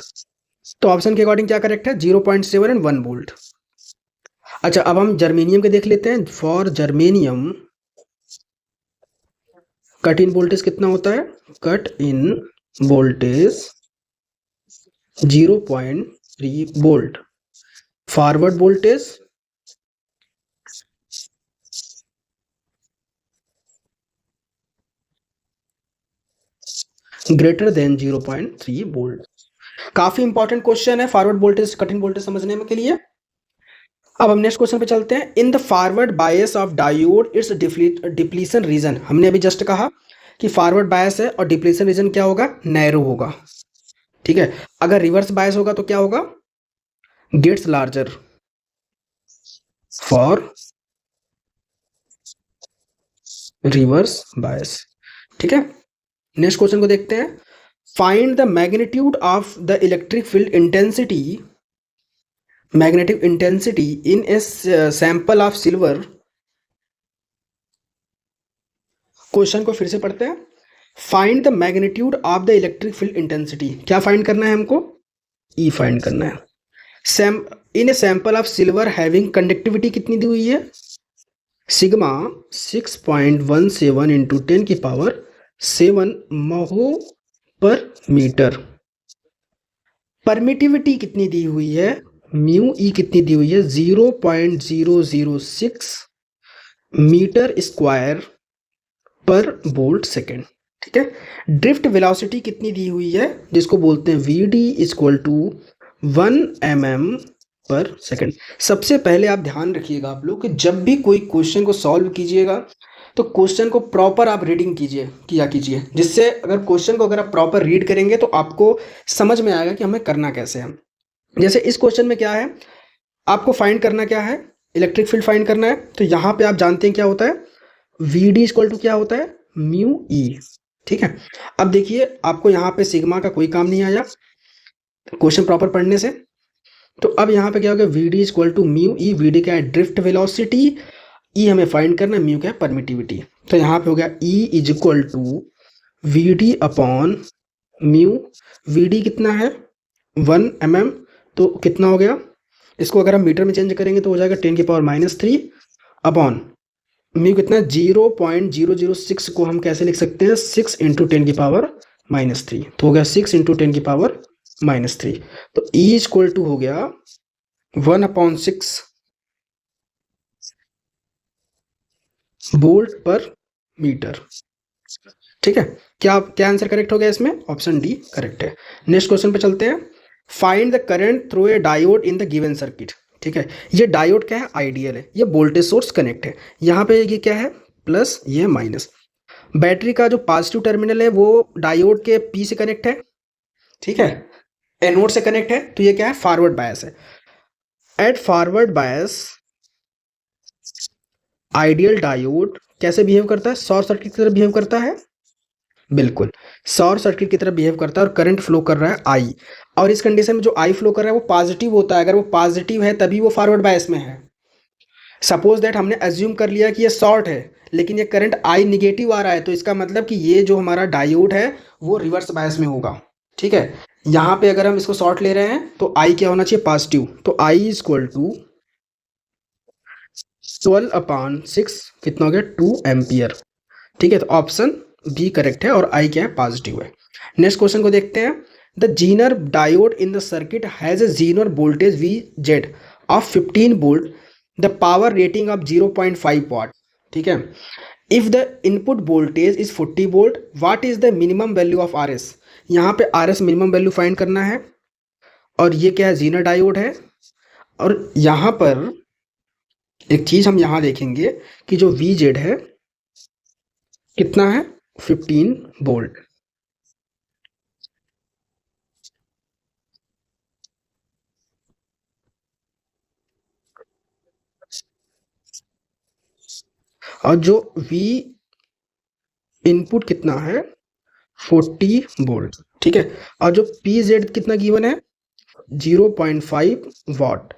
Speaker 1: तो ऑप्शन के अकॉर्डिंग क्या करेक्ट है, 0.7 एंड 1 वोल्ट। अच्छा, अब हम जर्मेनियम के देख लेते हैं। For germanium cut in voltage कितना होता है, cut in voltage 0.3 volt. Forward voltage greater than 0.3 volt. काफी इंपॉर्टेंट क्वेश्चन है forward voltage cut in voltage समझने में के लिए। अब हम नेक्स्ट क्वेश्चन पे चलते हैं। In the forward bias of diode it's depletion region. हमने अभी जस्ट कहा कि फॉरवर्ड बायस है और डिप्लीशन रीजन क्या होगा, नैरो होगा। ठीक है। अगर रिवर्स बायस होगा तो क्या होगा, gets larger. For reverse bias. ठीक है। नेक्स्ट क्वेश्चन को देखते हैं। Find the magnitude of the electric field intensity, magnetic intensity in a sample of silver. Question को फिर से पढ़ते हैं। Find the magnitude of the electric field intensity, क्या फाइंड करना है हमको, ई फाइंड करना है। In a sample of silver having conductivity कितनी दी हुई है, सिग्मा 6.17 इंटू 10 की पावर 7 महो पर मीटर। परमिटिविटी कितनी दी हुई है, म्यू ई कितनी दी हुई है, 0.006 मीटर स्क्वायर पर वोल्ट सेकेंड। ठीक है। ड्रिफ्ट वेलोसिटी कितनी दी हुई है, जिसको बोलते हैं V D equal to 1 mm पर सेकेंड। सबसे पहले आप ध्यान रखिएगा आप लोग कि जब भी कोई क्वेश्चन को सॉल्व कीजिएगा तो क्वेश्चन को प्रॉपर आप रीडिंग किया कीजिए, जिससे अगर क्वेश्चन को अगर आप प्रॉपर रीड करेंगे तो आपको समझ में आएगा कि हमें करना कैसे है। जैसे इस क्वेश्चन में क्या है, आपको फाइंड करना क्या है, इलेक्ट्रिक फील्ड फाइंड करना है। तो यहाँ पे आप जानते हैं क्या होता है, वी डी इक्वल टू क्या होता है, म्यू ई। ठीक है। अब देखिए आपको यहाँ पे सिग्मा का कोई काम नहीं आया क्वेश्चन प्रॉपर पढ़ने से। तो अब यहाँ पे क्या होगा, V D equal to mu E. V D क्या है, ड्रिफ्ट वेलोसिटी, ई हमें फाइंड करना है, म्यू क्या है परमिटिविटी। तो यहाँ पे हो गया E is equal to V D upon mu. V D कितना है 1 mm, तो कितना हो गया, इसको अगर हम मीटर में चेंज करेंगे तो हो जाएगा 10⁻³ अपॉन म्यू कितना है 0.006 को हम कैसे लिख सकते हैं 6 इंटू 10⁻³ तो हो गया 6 इंटू 10⁻³ तो ई इज इक्वल टू हो गया 1/6 वोल्ट पर मीटर। ठीक है, क्या क्या आंसर करेक्ट हो गया इसमें, ऑप्शन डी करेक्ट है। नेक्स्ट क्वेश्चन पे चलते हैं। Find the current through a diode in the given circuit. ठीक है, ये डायोड क्या है आइडियल है, ये वोल्टेज सोर्स कनेक्ट है। यहाँ पे ये क्या है प्लस, ये माइनस। बैटरी का जो पॉजिटिव टर्मिनल है वो डायोड के पी से कनेक्ट है। ठीक है, एनोड से कनेक्ट है, तो ये क्या है फॉरवर्ड बायस है। At forward bias ideal diode कैसे बिहेव करता है, शॉर्ट सर्किट की तरह बिहेव करता है। बिल्कुल, शॉर्ट सर्किट की तरह बिहेव करता है और करंट फ्लो कर रहा है आई। और इस कंडीशन में जो आई फ्लो कर रहा है वो पॉजिटिव होता है, अगर वो पॉजिटिव है तभी वो फॉरवर्ड बायस में है। सपोज दैट हमने एज्यूम कर लिया कि ये शॉर्ट है लेकिन ये करंट आई निगेटिव आ रहा है, तो इसका मतलब कि ये जो हमारा डायोड है वो रिवर्स बायस में होगा। ठीक है, यहाँ पे अगर हम इसको शॉर्ट ले रहे हैं तो आई क्या होना चाहिए पॉजिटिव, तो आई इज इक्वल टू 12/6 कितना हो गया 2 एम्पियर। ठीक है, तो ऑप्शन बी करेक्ट है और आई क्या है पॉजिटिव है। नेक्स्ट क्वेश्चन को देखते हैं। The Zener diode in the circuit has a Zener voltage V Z of 15 volt, the power rating of 0.5 वाट। ठीक है, if the input voltage is 40 volt, what is the minimum value of R S. यहाँ पे R S minimum value find करना है और ये क्या है जीनर डायोड है। और यहाँ पर एक चीज हम यहाँ देखेंगे कि जो वी जेड है कितना है 15 वोल्ट। और जो V इनपुट कितना है 40 वोल्ट। ठीक है, और जो पी जेड कितना गिवन है 0.5 वाट।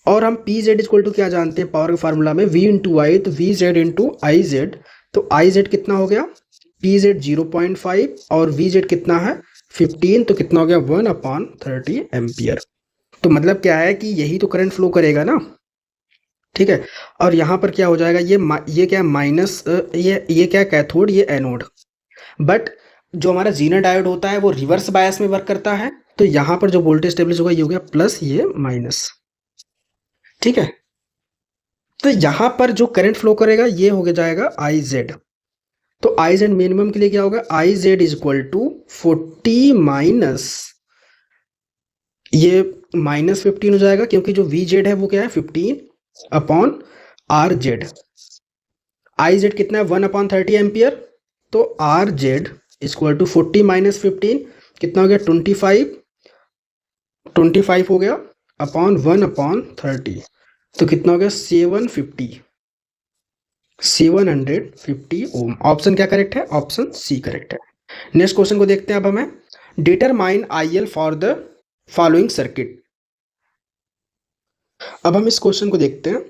Speaker 1: और हम पी जेड इक्वल टू क्या जानते हैं पावर के फार्मूला में V इंटू आई, तो V Z into I Z. तो आई जेड कितना हो गया पी जेड 0.5 और वी जेड कितना है 15, तो कितना हो गया 1/30 एम्पियर। तो मतलब क्या है कि यही तो करंट फ्लो करेगा ना। ठीक है, और यहाँ पर क्या हो जाएगा ये क्या माइनस, ये क्या कैथोड ये एनोड। बट जो हमारा जीनर डायोड होता है वो रिवर्स बायस में वर्क करता है, तो यहाँ पर जो वोल्टेज स्टेबलिश होगा ये हो गया प्लस ये माइनस। ठीक है, तो यहाँ पर जो करंट फ्लो करेगा ये हो जाएगा आई जेड। तो आई जेड मिनिमम के लिए क्या होगा I Z is equal to 40 minus ये -15 हो जाएगा, क्योंकि जो वी जेड है वो क्या है 15 upon R Z. I Z कितना है 1/30 एम्पियर, तो R Z equal to 40 minus 15 कितना हो गया 25 हो गया अपॉन 1/30, तो कितना हो गया 750 ओम। ऑप्शन क्या करेक्ट है, ऑप्शन सी करेक्ट है। नेक्स्ट क्वेश्चन को देखते हैं अब हमें। Determine I L for the following circuit. अब हम इस क्वेश्चन को देखते हैं।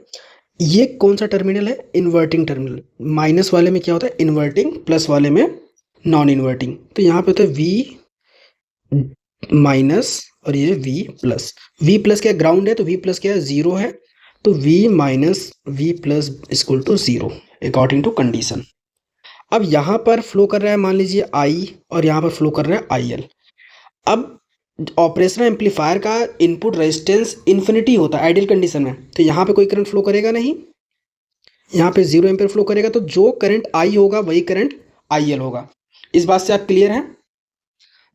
Speaker 1: ये कौन सा टर्मिनल है इन्वर्टिंग टर्मिनल। माइनस वाले में क्या होता है इन्वर्टिंग, प्लस वाले में नॉन इन्वर्टिंग। तो यहाँ पे होता है वी माइनस और ये वी प्लस। वी प्लस क्या ग्राउंड है, तो वी प्लस क्या है जीरो है, तो V minus V plus equal to zero according to condition. अब यहाँ पर फ्लो कर रहा है मान लीजिए आई और यहाँ पर फ्लो कर रहा है आई एल। अब ऑपरेशनल एम्पलीफायर का इनपुट रेजिस्टेंस इन्फिनिटी होता है आइडियल कंडीशन में, तो यहाँ पे कोई करंट फ्लो करेगा नहीं, यहाँ पे 0 एम्पीयर फ्लो करेगा। तो जो करंट आई होगा वही करंट आई एल होगा। इस बात से आप क्लियर हैं,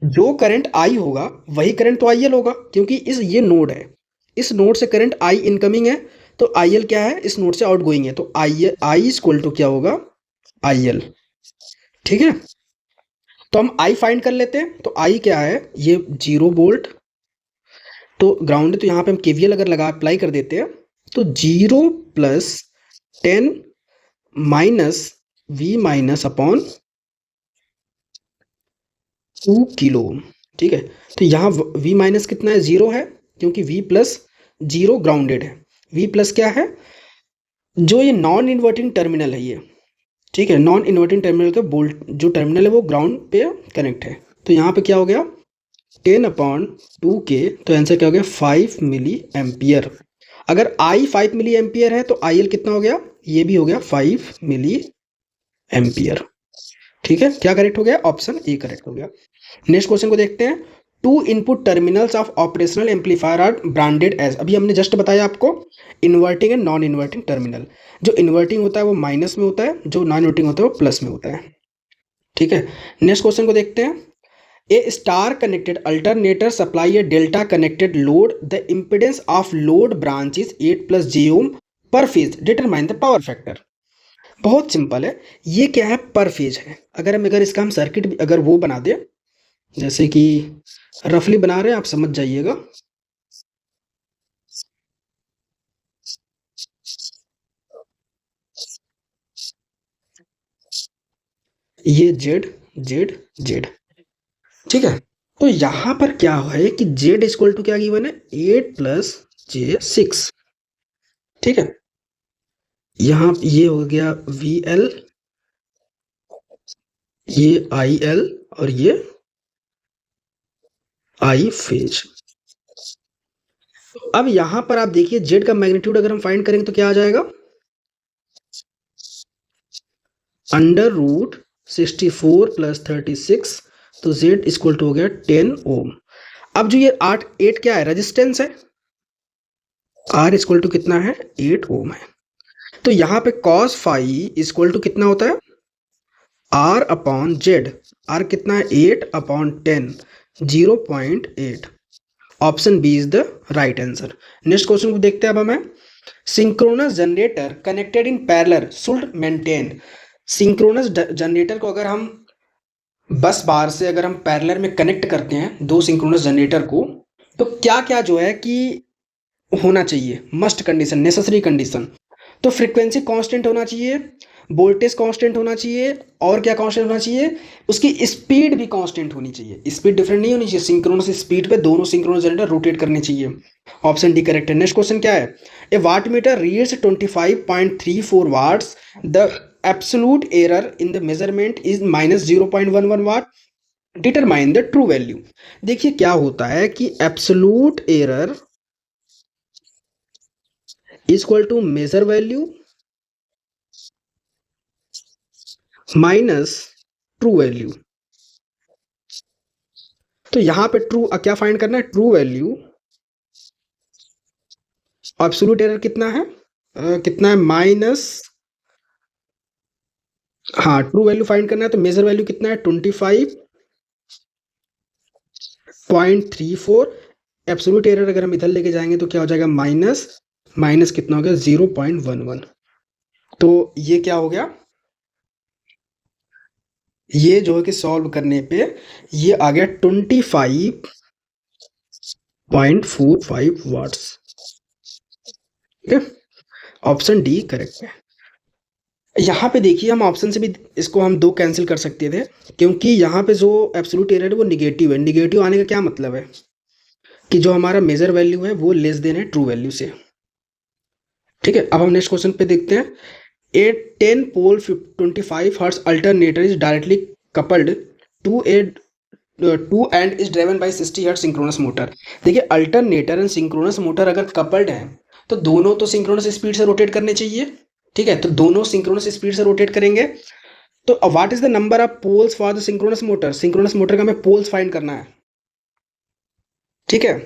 Speaker 1: जो करंट आई होगा वही करंट तो आई एल होगा, क्योंकि ये नोड है, इस नोड से करंट आई इनकमिंग है, तो आई एल क्या है इस नोड से आउट गोइंग है, तो आई इक्वल टू क्या होगा आई एल। ठीक है, तो हम आई फाइंड कर लेते हैं। तो आई क्या है ये 0 वोल्ट, तो ग्राउंड है, तो यहाँ पे हम केवीएल अगर लगा अप्लाई कर देते हैं तो 0 + 10 minus V minus upon 2 kilo. ठीक है, तो यहाँ वी माइनस कितना है 0 है, क्योंकि वी प्लस 0 ग्राउंडेड है। वी प्लस क्या है जो ये नॉन इन्वर्टिंग टर्मिनल है ये, ठीक है, नॉन इन्वर्टिंग टर्मिनल का वोल्ट जो टर्मिनल है वो ग्राउंड पे कनेक्ट है। तो यहाँ पे क्या हो गया 10/2K, तो आंसर क्या हो गया 5 मिली एम्पियर। अगर आई 5 मिली एम्पियर है तो आई एल कितना हो गया, ये भी हो गया 5 मिली एम्पियर। ठीक है, क्या करेक्ट हो गया, ऑप्शन ए करेक्ट हो गया। नेक्स्ट क्वेश्चन को देखते हैं। Two input terminals of operational amplifier are branded as, अभी हमने जस्ट बताया आपको inverting and non inverting terminal. जो इन्वर्टिंग होता है वो माइनस में होता है, जो नॉन इन्वर्टिंग होता है वो प्लस में होता है। ठीक है, नेक्स्ट क्वेश्चन को देखते हैं। A star connected alternator supply a delta connected load, the impedance of load branch is 8+ j ohm per phase, determine the power factor. बहुत सिंपल है, ये क्या है पर फेज है। अगर इसका हम सर्किट अगर वो बना दे, जैसे कि रफली बना रहे हैं, आप समझ जाइएगा। ये जेड जेड जेड, ठीक है। तो यहां पर क्या है कि जेड इक्वल टू क्या गिवन है 8+j6, ठीक है। यहाँ ये हो गया वी एल, ये आई एल, और ये आई फेज। अब यहां पर आप देखिए जेड का मैग्नीट्यूड अगर हम फाइंड करेंगे तो क्या आ जाएगा, √64 + 36, तो जेड इक्वल टू हो गया 10 ओम। अब जो ये 8 क्या है, रेजिस्टेंस है। आर इक्वल टू कितना है 8 ओम है। तो यहाँ पे cos फाइव इक्वल टू कितना होता है R/Z। आर कितना है 8/10, 0.8। Option B is the right answer. Next question को देखते हैं अब हमें। Synchronous generator connected in parallel should maintain, synchronous generator को अगर हम बस बार से अगर हम पैरेलल में कनेक्ट करते हैं दो सिंक्रोनस जनरेटर को, तो क्या क्या जो है कि होना चाहिए, मस्ट कंडीशन, नेसेसरी कंडीशन। तो फ्रीक्वेंसी कांस्टेंट होना चाहिए, वोल्टेज कांस्टेंट होना चाहिए, और क्या कांस्टेंट होना चाहिए, उसकी स्पीड भी कांस्टेंट होनी चाहिए। स्पीड डिफरेंट नहीं होनी चाहिए, सिंक्रोनस स्पीड पे दोनों सिंक्रोनस जनरेटर रोटेट करने चाहिए। ऑप्शन डी करेक्ट है। नेक्स्ट क्वेश्चन क्या है, a watt meter reads 25.34 watts, the absolute error in the measurement is -0.11 watt, determine the true value. देखिए क्या होता है कि absolute error equal to measure value minus true value. तो यहां पे ट्रू क्या फाइंड करना है, ट्रू वैल्यू। एब्सोल्यूट एरर कितना है, कितना है माइनस, हाँ ट्रू वैल्यू फाइंड करना है। तो मेजर वैल्यू कितना है 25.34। एब्सोल्यूट एरर अगर हम इधर लेके जाएंगे तो क्या हो जाएगा माइनस माइनस कितना हो गया 0.11। तो ये क्या हो गया, ये जो है कि सॉल्व करने पे ये आ गया 25.45 वाट्स। ठीक है, ऑप्शन डी करेक्ट है। यहाँ पे देखिए हम ऑप्शन से भी इसको हम दो कैंसिल कर सकते थे, क्योंकि यहाँ पे जो एब्सोल्यूट एरर है वो निगेटिव है। निगेटिव आने का क्या मतलब है कि जो हमारा मेजर वैल्यू है वो लेस देन है ट्रू वैल्यू से। ठीक है, अब हम नेक्स्ट क्वेश्चन पे देखते हैं। A 10 pole 25 hertz alternator is directly coupled to a to and is driven by 60 hertz synchronous motor. देखिए अल्टरनेटर एंड सिंक्रोनस मोटर अगर कपल्ड है तो दोनों तो सिंक्रोनस स्पीड से रोटेट करने चाहिए। ठीक है, तो दोनों सिंक्रोनस स्पीड से रोटेट करेंगे। तो what is the number of poles for the synchronous motor, synchronous motor का हमें पोल्स फाइंड करना है। ठीक है,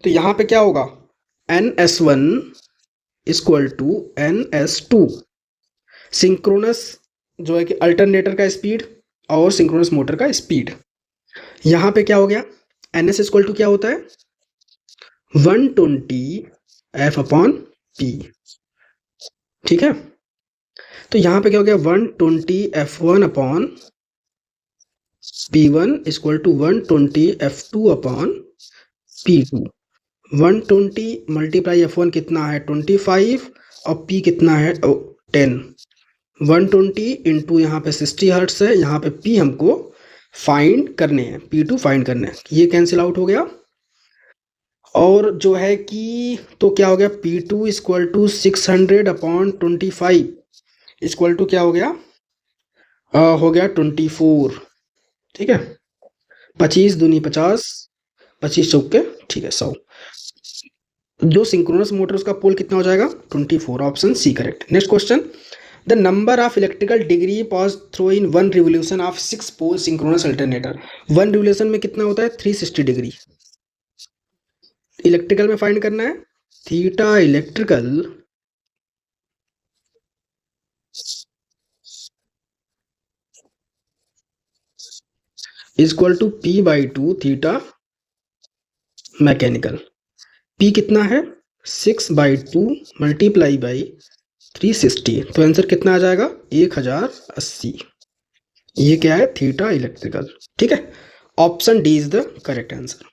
Speaker 1: तो यहां पे क्या होगा NS1 equal to NS2, synchronous जो है कि अल्टरनेटर का स्पीड और सिंक्रोनस मोटर का स्पीड। यहां पे क्या हो गया NS इक्वल टू क्या होता है 120F/P। ठीक है, तो यहां पे क्या हो गया 120F1/P1 equal to 120F2/P2। 120 multiply F1 कितना है 25 और P कितना है 10। 120 इंटू यहाँ पे 60 हर्ट्स है, यहाँ पे P हमको फाइंड करने हैं, P2 फाइंड करना है। ये कैंसिल आउट हो गया और जो है कि तो क्या हो गया, P2 equal to 600/25 equal to क्या हो गया, हो गया 24। ठीक है, 25 दूनी 50, 25 चौके, ठीक है 100। जो सिंक्रोनस मोटर उसका पोल कितना हो जाएगा, 24। Option C correct. Next question, the number of electrical degree pass through in one revolution of 6 pole synchronous alternator. One revolution में कितना होता है, 360 डिग्री। इलेक्ट्रिकल में फाइंड करना है, theta electrical equal to P/2 theta mechanical. P कितना है, 6/2 मल्टीप्लाई बाई 360, तो आंसर कितना आ जाएगा, 1080। ये क्या है, थीटा इलेक्ट्रिकल। ठीक है, option D is the correct answer.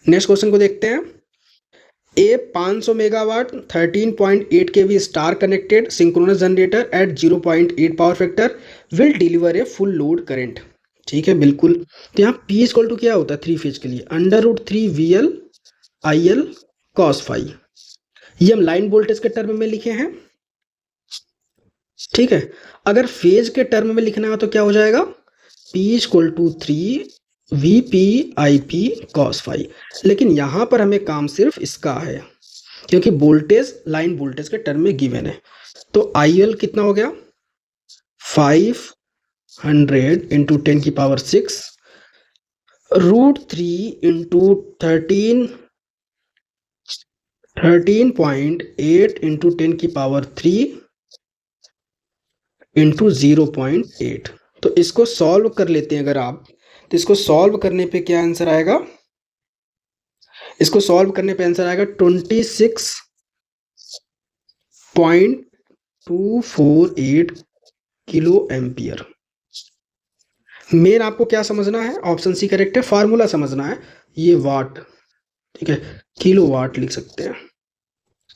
Speaker 1: Next question को देखते हैं। A 500 megawatt 13.8 KV star connected synchronous generator at 0.8 power factor will deliver a full load current. ठीक है, बिल्कुल। तो यहाँ P इक्वल टू क्या होता है थ्री फेज के लिए, √3 VL IL cos फाई। ये हम लाइन वोल्टेज के टर्म में लिखे हैं। ठीक है, अगर फेज के टर्म में लिखना है तो क्या हो जाएगा, P equal to 3 VP/IP cos phi. लेकिन यहां पर हमें काम सिर्फ इसका है, क्योंकि वोल्टेज लाइन वोल्टेज के टर्म में गिवन है। तो IL कितना हो गया, 500 इंटू 10⁻6 √3 इंटू 13.8 इंटू 10⁻3 इंटू 0.8। तो इसको सॉल्व कर लेते हैं अगर आप, तो इसको सॉल्व करने पे क्या आंसर आएगा, इसको सॉल्व करने पे आंसर आएगा 26.248 किलो एम्पियर। मेन आपको क्या समझना है, ऑप्शन सी करेक्ट है, फार्मूला समझना है, ये वाट। ठीक है, किलो वाट लिख सकते हैं,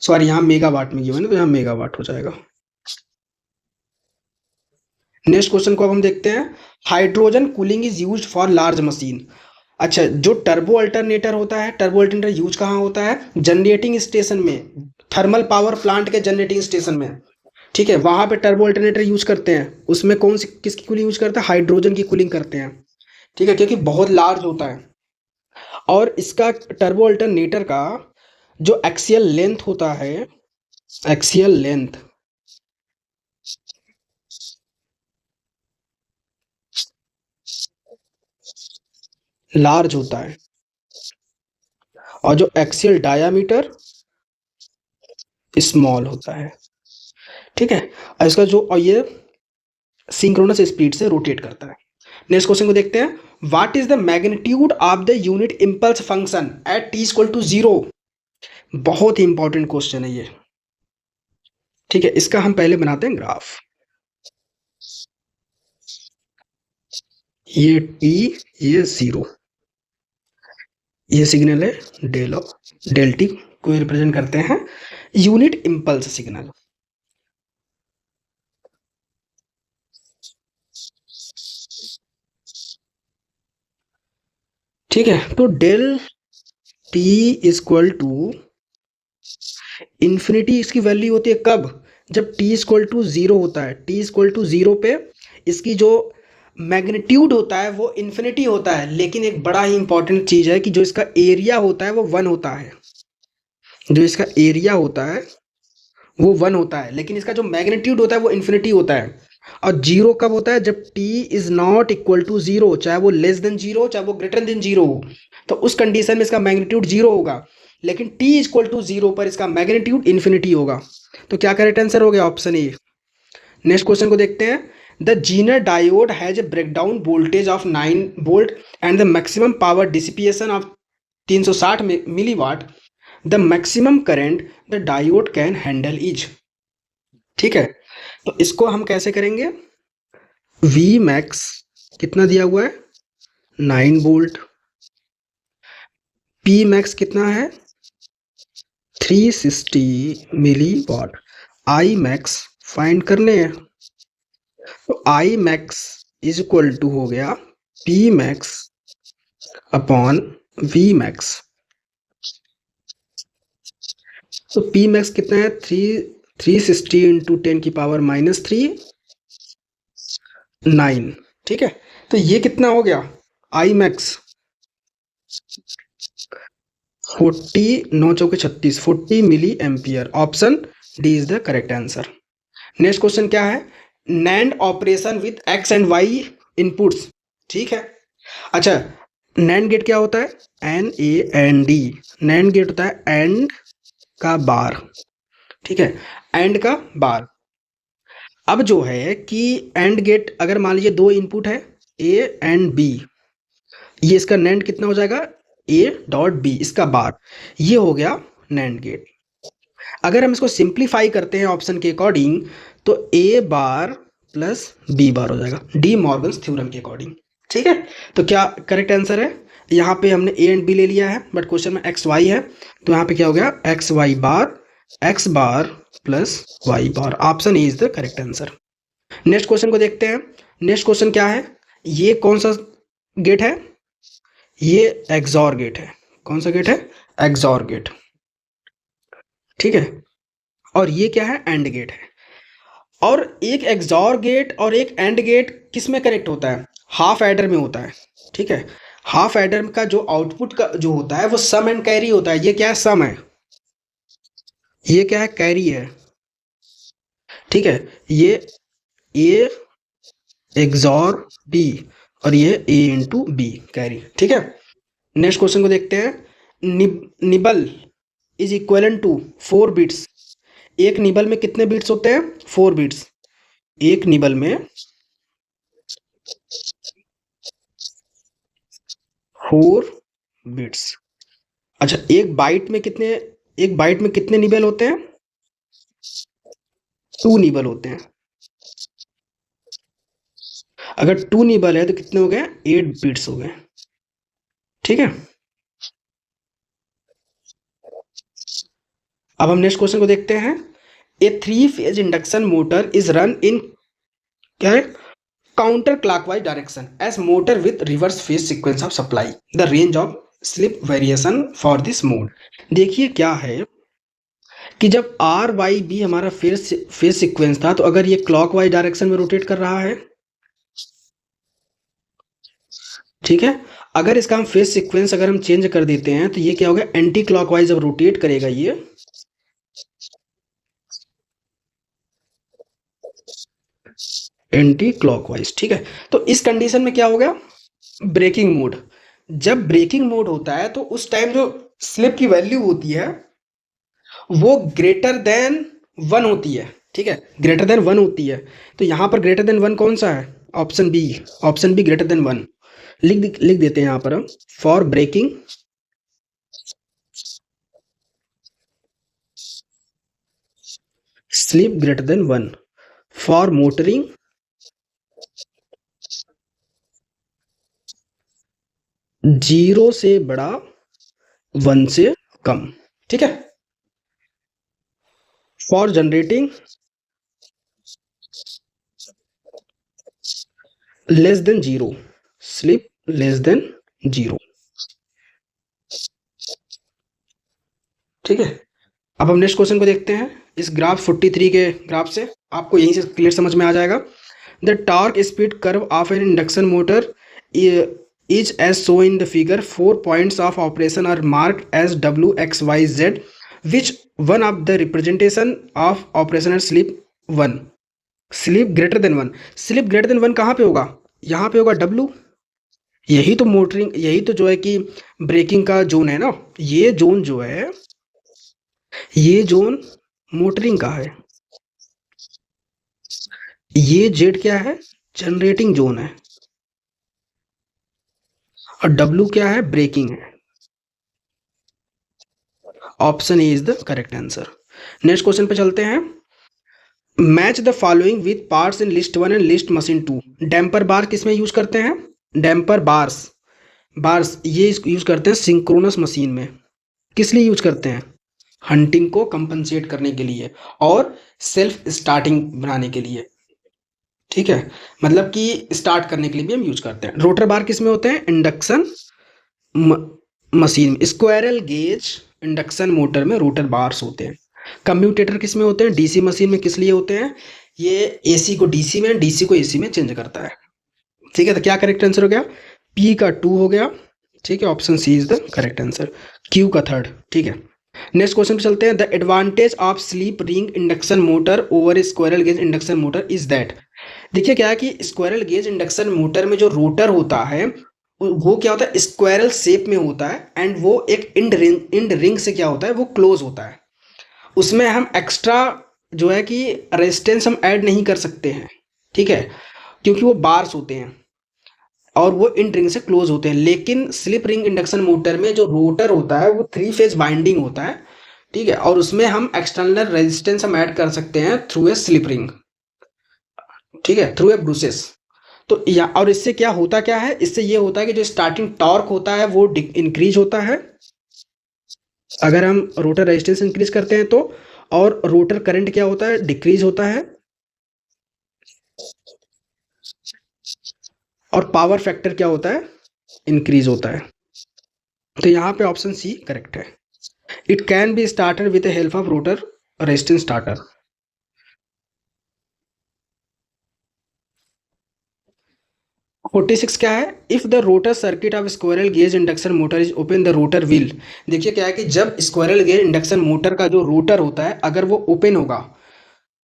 Speaker 1: सॉरी यहाँ मेगावाट में गिवन है तो यहाँ मेगावाट हो जाएगा। नेक्स्ट क्वेश्चन को अब हम देखते हैं। Hydrogen cooling is used for large machine. अच्छा, जो टर्बो अल्टरनेटर होता है, टर्बो अल्टरनेटर यूज कहाँ होता है, जनरेटिंग स्टेशन में, थर्मल पावर प्लांट के जनरेटिंग स्टेशन में। ठीक है, वहां पे टर्बो अल्टरनेटर यूज करते हैं। उसमें कौन सी किसकी कूलिंग यूज करते हैं, हाइड्रोजन की कूलिंग करते हैं। ठीक है, क्योंकि बहुत लार्ज होता है। और इसका टर्बो अल्टरनेटर का जो एक्सियल लेंथ होता है, एक्सियल लेंथ लार्ज होता है, और जो एक्सियल डायामीटर स्मॉल होता है। ठीक है, और इसका जो, और ये सिंक्रोनस स्पीड से रोटेट करता है। नेक्स्ट क्वेश्चन को देखते हैं। What is the magnitude of the unit impulse function at t equal to 0। बहुत ही इंपॉर्टेंट क्वेश्चन है ये। ठीक है, इसका हम पहले बनाते हैं ग्राफ। ये t, ये 0, ये सिग्नल है डेल टी को रिप्रेजेंट करते हैं यूनिट इंपल्स सिग्नल। ठीक है, तो del T equal to infinity इसकी वैल्यू होती है कब, जब t इक्वल टू 0 होता है। t इक्वल टू 0 पे इसकी जो मैग्नीट्यूड होता है वो इन्फिनिटी होता है, लेकिन एक बड़ा ही इंपॉर्टेंट चीज है कि जो इसका एरिया होता है वो 1 होता है। जो इसका एरिया होता है वो 1 होता है, लेकिन इसका जो मैग्नीट्यूड होता है वो इन्फिनिटी होता है। और 0 कब होता है, जब t is not equal to 0, चाहे वो लेस देन 0 चाहे वो ग्रेटर देन 0 हो, तो उस कंडीशन में इसका मैग्नीट्यूड 0 होगा। लेकिन t इक्वल टू 0 पर इसका मैग्नीट्यूड इन्फिनिटी होगा। तो क्या करेक्ट आंसर हो गया, ऑप्शन ए। नेक्स्ट क्वेश्चन को देखते हैं। The Zener diode has a breakdown voltage of 9 volt and the maximum power dissipation of 360 milliwatt. The maximum current the diode can handle is. ठीक है, तो इसको हम कैसे करेंगे, V मैक्स कितना दिया हुआ है, 9 वोल्ट, P मैक्स कितना है, 360 मिलीवाट, I मैक्स फाइंड करने हैं। तो I max is equal to हो गया P max upon V max. तो पी मैक्स कितना है, 360 इंटू 10⁻³ 9। ठीक है, तो ये कितना हो गया, I max 40 9 × 4 = 36 40 milli ampere. Option D is the correct answer. Next question क्या है, NAND operation with X and Y inputs. ठीक है, अच्छा, नैंड गेट क्या होता है, NAND, नैंड गेट होता है एंड का बार। ठीक है, एंड का बार। अब जो है कि एंड गेट अगर मान लीजिए दो इनपुट है A एंड B, ये इसका नैंड कितना हो जाएगा, A.B, इसका बार, ये हो गया नैंड गेट। अगर हम इसको सिंप्लीफाई करते हैं ऑप्शन के अकॉर्डिंग, तो A बार प्लस B बार हो जाएगा, डी मॉर्गन्स थ्योरम के अकॉर्डिंग। ठीक है, तो क्या करेक्ट आंसर है, यहाँ पे हमने A एंड B ले लिया है, बट क्वेश्चन में एक्स वाई है, तो यहाँ पे क्या हो गया, X Y bar X bar plus Y bar. Option A is the correct answer. Next question को देखते हैं। नेक्स्ट क्वेश्चन क्या है, ये कौन सा गेट है, ये एक्सॉर गेट है। कौन सा गेट है, एक्सॉर गेट। ठीक है, और ये क्या है, एंड गेट है। और एक एक्सॉर गेट और एक एंड गेट किस में कनेक्ट होता है, हाफ एडर में होता है। ठीक है, हाफ एडर का जो आउटपुट का जो होता है वो सम एंड कैरी होता है। ये क्या है, सम है, ये क्या है, कैरी है। ठीक है, ये ए एक्सॉर बी और ये A इंटू बी कैरी। ठीक है, नेक्स्ट क्वेश्चन को देखते हैं। Nibble is equal to 4 bits. एक निबल में कितने बिट्स होते हैं, 4 बिट्स। एक निबल में 4 बिट्स। अच्छा, एक बाइट में कितने निबल होते हैं, 2 निबल होते हैं। अगर 2 निबल है तो कितने हो गए, 8 बिट्स हो गए। ठीक है, अब हम नेक्स्ट क्वेश्चन को देखते हैं। A 3 phase induction motor is run in, क्या है, counter clockwise direction as motor with reverse phase sequence of supply. The range of slip variation for this mode. देखिए क्या है कि जब RYB हमारा फेज सीक्वेंस था, तो अगर ये क्लॉकवाइज डायरेक्शन में रोटेट कर रहा है, ठीक है, अगर इसका हम फेज सीक्वेंस अगर हम चेंज कर देते हैं, तो ये क्या होगा, एंटी क्लॉकवाइज जब रोटेट करेगा ये एंटी क्लॉकवाइज। ठीक है, तो इस कंडीशन में क्या हो गया, ब्रेकिंग मोड। जब ब्रेकिंग मोड होता है तो उस टाइम जो स्लिप की वैल्यू होती है वो ग्रेटर देन 1 होती है। ठीक है, ग्रेटर देन 1 होती है। तो यहाँ पर ग्रेटर देन 1 कौन सा है, option B. Option B greater than 1 लिख देते हैं यहाँ पर हम। For braking slip greater than 1, for motoring zero से बड़ा 1 से कम। ठीक है, for generating less than 0, slip less than 0। ठीक है, अब हम नेक्स्ट क्वेश्चन को देखते हैं। इस ग्राफ 43 के ग्राफ से आपको यहीं से क्लियर समझ में आ जाएगा। The torque speed curve of an induction motor is as so in the figure. 4 points of operation are marked as W, X, Y, Z, which one of the representation of operation at slip 1। Slip greater than 1, slip greater than 1 कहाँ पे होगा, यहाँ पे होगा W। यही तो मोटरिंग, यही तो जो है कि ब्रेकिंग का जोन है ना, ये जोन जो है, ये जोन मोटरिंग का है। ये जेड क्या है, जनरेटिंग जोन है, और डब्ल्यू क्या है, ब्रेकिंग है। Option A is the correct answer. Next question पे चलते हैं। Match the following with parts in list 1 and list machine 2। Damper bar किस में यूज करते हैं, डैम्पर बार्स ये यूज करते हैं सिंक्रोनस मशीन में। किस लिए यूज करते हैं, हंटिंग को कंपनसेट करने के लिए और सेल्फ स्टार्टिंग बनाने के लिए। ठीक है, मतलब कि स्टार्ट करने के लिए भी हम यूज करते हैं। रोटर बार किस में होते हैं, इंडक्शन मशीन में। स्क्वायरल गेज इंडक्शन मोटर में रोटर बार्स होते हैं। कम्यूटेटर किस में होते हैं? डीसी मशीन में। किस लिए होते हैं? ये एसी को डीसी में, डीसी को एसी में चेंज करता है। ठीक है, तो क्या करेक्ट आंसर हो गया? पी का 2 हो गया। ठीक है, option C is the correct answer. Q का 3rd। ठीक है, नेक्स्ट क्वेश्चन पे चलते हैं। The advantage of slip ring induction motor over squirrel cage induction motor is that. देखिए क्या है कि स्क्वायरल गेज इंडक्शन मोटर में जो रोटर होता है वो क्या होता है? स्क्वायरल शेप में होता है, एंड वो एक इंड रिंग से क्या होता है? वो क्लोज होता है। उसमें हम एक्स्ट्रा जो है कि रेजिस्टेंस हम ऐड नहीं कर सकते हैं। ठीक है, क्योंकि वो बार्स होते हैं और वो इंड रिंग से क्लोज होते हैं। लेकिन स्लिप रिंग इंडक्शन मोटर में जो रोटर होता है वो 3 फेज बाइंडिंग होता है। ठीक है, और उसमें हम एक्सटर्नल रेजिस्टेंस हम ऐड कर सकते हैं थ्रू ए स्लिप रिंग। ठीक है, थ्रू ए ब्रूसेस। तो या और इससे क्या होता क्या है? इससे ये होता है कि जो स्टार्टिंग टॉर्क होता है वो इंक्रीज होता है अगर हम रोटर रेजिस्टेंस इंक्रीज करते हैं तो। और रोटर करंट क्या होता है? डिक्रीज होता है। और पावर फैक्टर क्या होता है? इंक्रीज होता है। तो यहाँ पे ऑप्शन सी करेक्ट है। It can be started with the help of rotor resistance starter. 46 क्या है? If the rotor circuit of squirrel cage induction motor is open the rotor wheel. देखिए क्या है कि जब स्क्वायरल गेज इंडक्शन मोटर का जो रोटर होता है अगर वो ओपन होगा,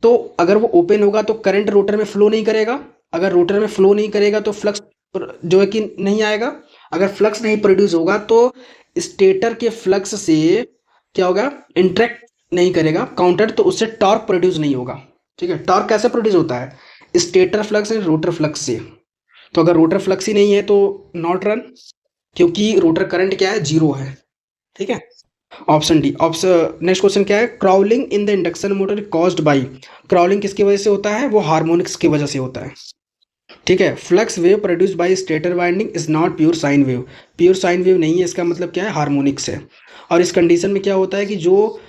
Speaker 1: तो अगर वो ओपन होगा तो करंट रोटर में फ्लो नहीं करेगा। अगर रोटर में फ्लो नहीं करेगा तो फ्लक्स जो है कि नहीं आएगा। अगर फ्लक्स नहीं प्रोड्यूस होगा तो स्टेटर के फ्लक्स से क्या होगा? इंटरेक्ट नहीं करेगा काउंटर, तो उससे टॉर्क प्रोड्यूस नहीं होगा। ठीक है, टॉर्क कैसे प्रोड्यूस होता है? Stator flux and rotor flux से। तो अगर रोटर फ्लक्स ही नहीं है तो नॉट रन, क्योंकि रोटर करंट क्या है? जीरो है। ठीक है, option D. Option next question क्या है? Crawling in the induction motor caused by. Crawling किसकी वजह से होता है? वो हार्मोनिक्स की वजह से होता है। ठीक है, flux wave produce by stator winding is not pure sine wave. Pure sine wave नहीं है, इसका मतलब क्या है? हार्मोनिक्स है। और इस कंडीशन में क्या होता है कि जो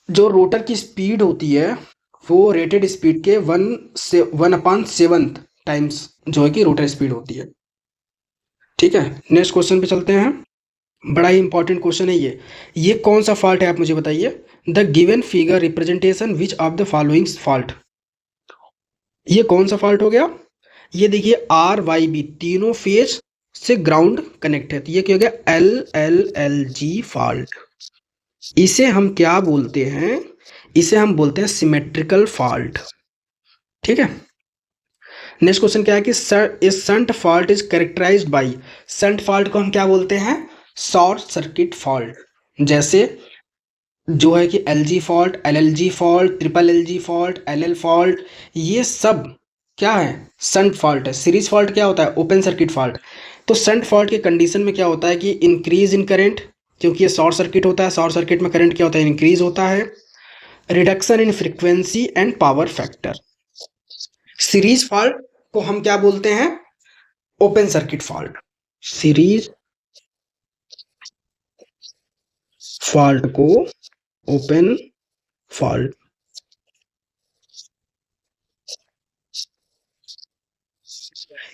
Speaker 1: जो रोटर की स्पीड होती है वो रेटेड स्पीड के 1/7 टाइम्स जो है कि रोटर स्पीड होती है। ठीक है, नेक्स्ट क्वेश्चन पे चलते हैं। बड़ा ही इंपॉर्टेंट क्वेश्चन है ये कौन सा फॉल्ट है आप मुझे बताइए? The given figure representation which of the following fault. ये कौन सा फॉल्ट हो गया? ये देखिए आर वाई बी तीनों फेज से ग्राउंड कनेक्ट है, तो ये क्या हो गया? LLLG fault. इसे हम क्या बोलते हैं? इसे हम बोलते हैं सिमेट्रिकल फॉल्ट। ठीक है, नेक्स्ट क्वेश्चन क्या है कि shunt fault is characterized by. Shunt fault को हम क्या बोलते हैं? Short circuit fault. जैसे जो है कि LG fault, LLG fault, triple LG fault, LL fault, ये सब क्या है? संट फॉल्ट है। सीरीज फॉल्ट क्या होता है? Open circuit fault. तो संट फॉल्ट के कंडीशन में क्या होता है कि इंक्रीज इन करंट, क्योंकि ये शॉर्ट सर्किट होता है। शॉर्ट सर्किट में करंट क्या होता है? इंक्रीज होता है। Reduction in frequency and power factor. Series fault को हम क्या बोलते हैं? Open circuit fault. Series fault को ओपन फॉल्ट।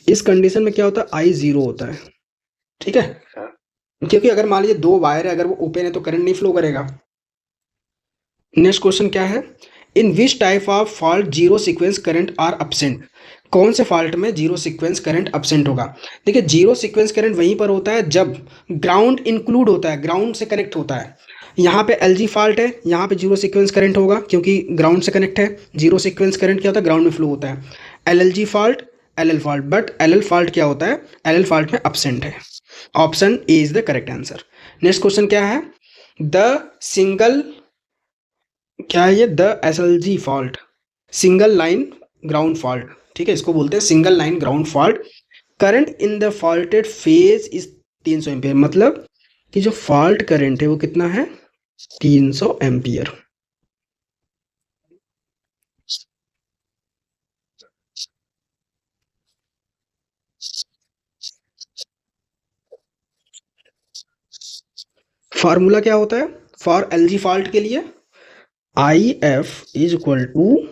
Speaker 1: इस कंडीशन में क्या होता है? I 0 होता है। ठीक है, क्योंकि अगर मान लीजिए दो वायर है, अगर वो ओपन है तो करंट नहीं फ्लो करेगा। नेक्स्ट क्वेश्चन क्या है? In which type of fault zero sequence current are absent। कौन से फॉल्ट में जीरो सीक्वेंस करंट absent होगा? देखिए जीरो सीक्वेंस करंट वहीं पर होता है जब ग्राउंड इंक्लूड होता है, ग्राउंड से कनेक्ट होता है। यहाँ पे LG फॉल्ट है, यहाँ पे जीरो सीक्वेंस करंट होगा क्योंकि ग्राउंड से कनेक्ट है। जीरो सीक्वेंस करंट क्या होता है? ग्राउंड में फ्लो होता है। LLG fault, LL fault, but LL fault क्या होता है? LL फॉल्ट में absent है। Option A is the correct answer. Next question क्या है? द सिंगल क्या है ये? The SLG fault, single line ground fault. ठीक है, इसको बोलते हैं single line ground fault. Current in the faulted phase is 300 ampere. मतलब कि जो फॉल्ट करंट है वो कितना है? 300 एम्पियर। फॉर्मूला क्या होता है फॉर LG फॉल्ट के लिए? IF is equal to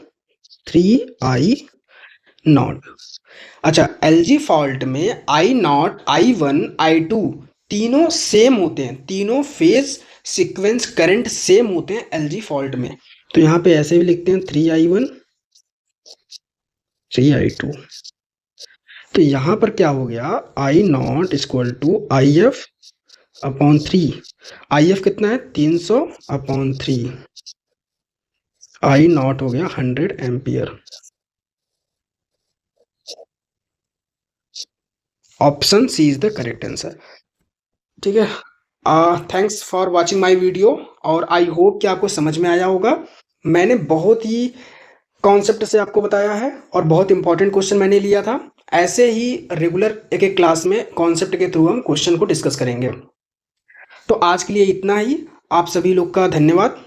Speaker 1: 3I0। अच्छा, LG फॉल्ट में I0, I1, I2 तीनों सेम होते हैं, तीनों फेज सीक्वेंस करंट सेम होते हैं एलजी फॉल्ट में। तो यहाँ पे ऐसे भी लिखते हैं 3i1 3i2। तो यहाँ पर क्या हो गया, I not equal to I F upon 3। I F कितना है 300 अपॉन 3। आई नॉट हो गया 100 ampere. Option C is the correct answer. ठीक है, thanks for watching my video, और आई होप कि आपको समझ में आया होगा। मैंने बहुत ही कॉन्सेप्ट से आपको बताया है और बहुत इंपॉर्टेंट क्वेश्चन मैंने लिया था। ऐसे ही रेगुलर एक एक क्लास में कॉन्सेप्ट के थ्रू हम क्वेश्चन को डिस्कस करेंगे। तो आज के लिए इतना ही। आप सभी लोग का धन्यवाद।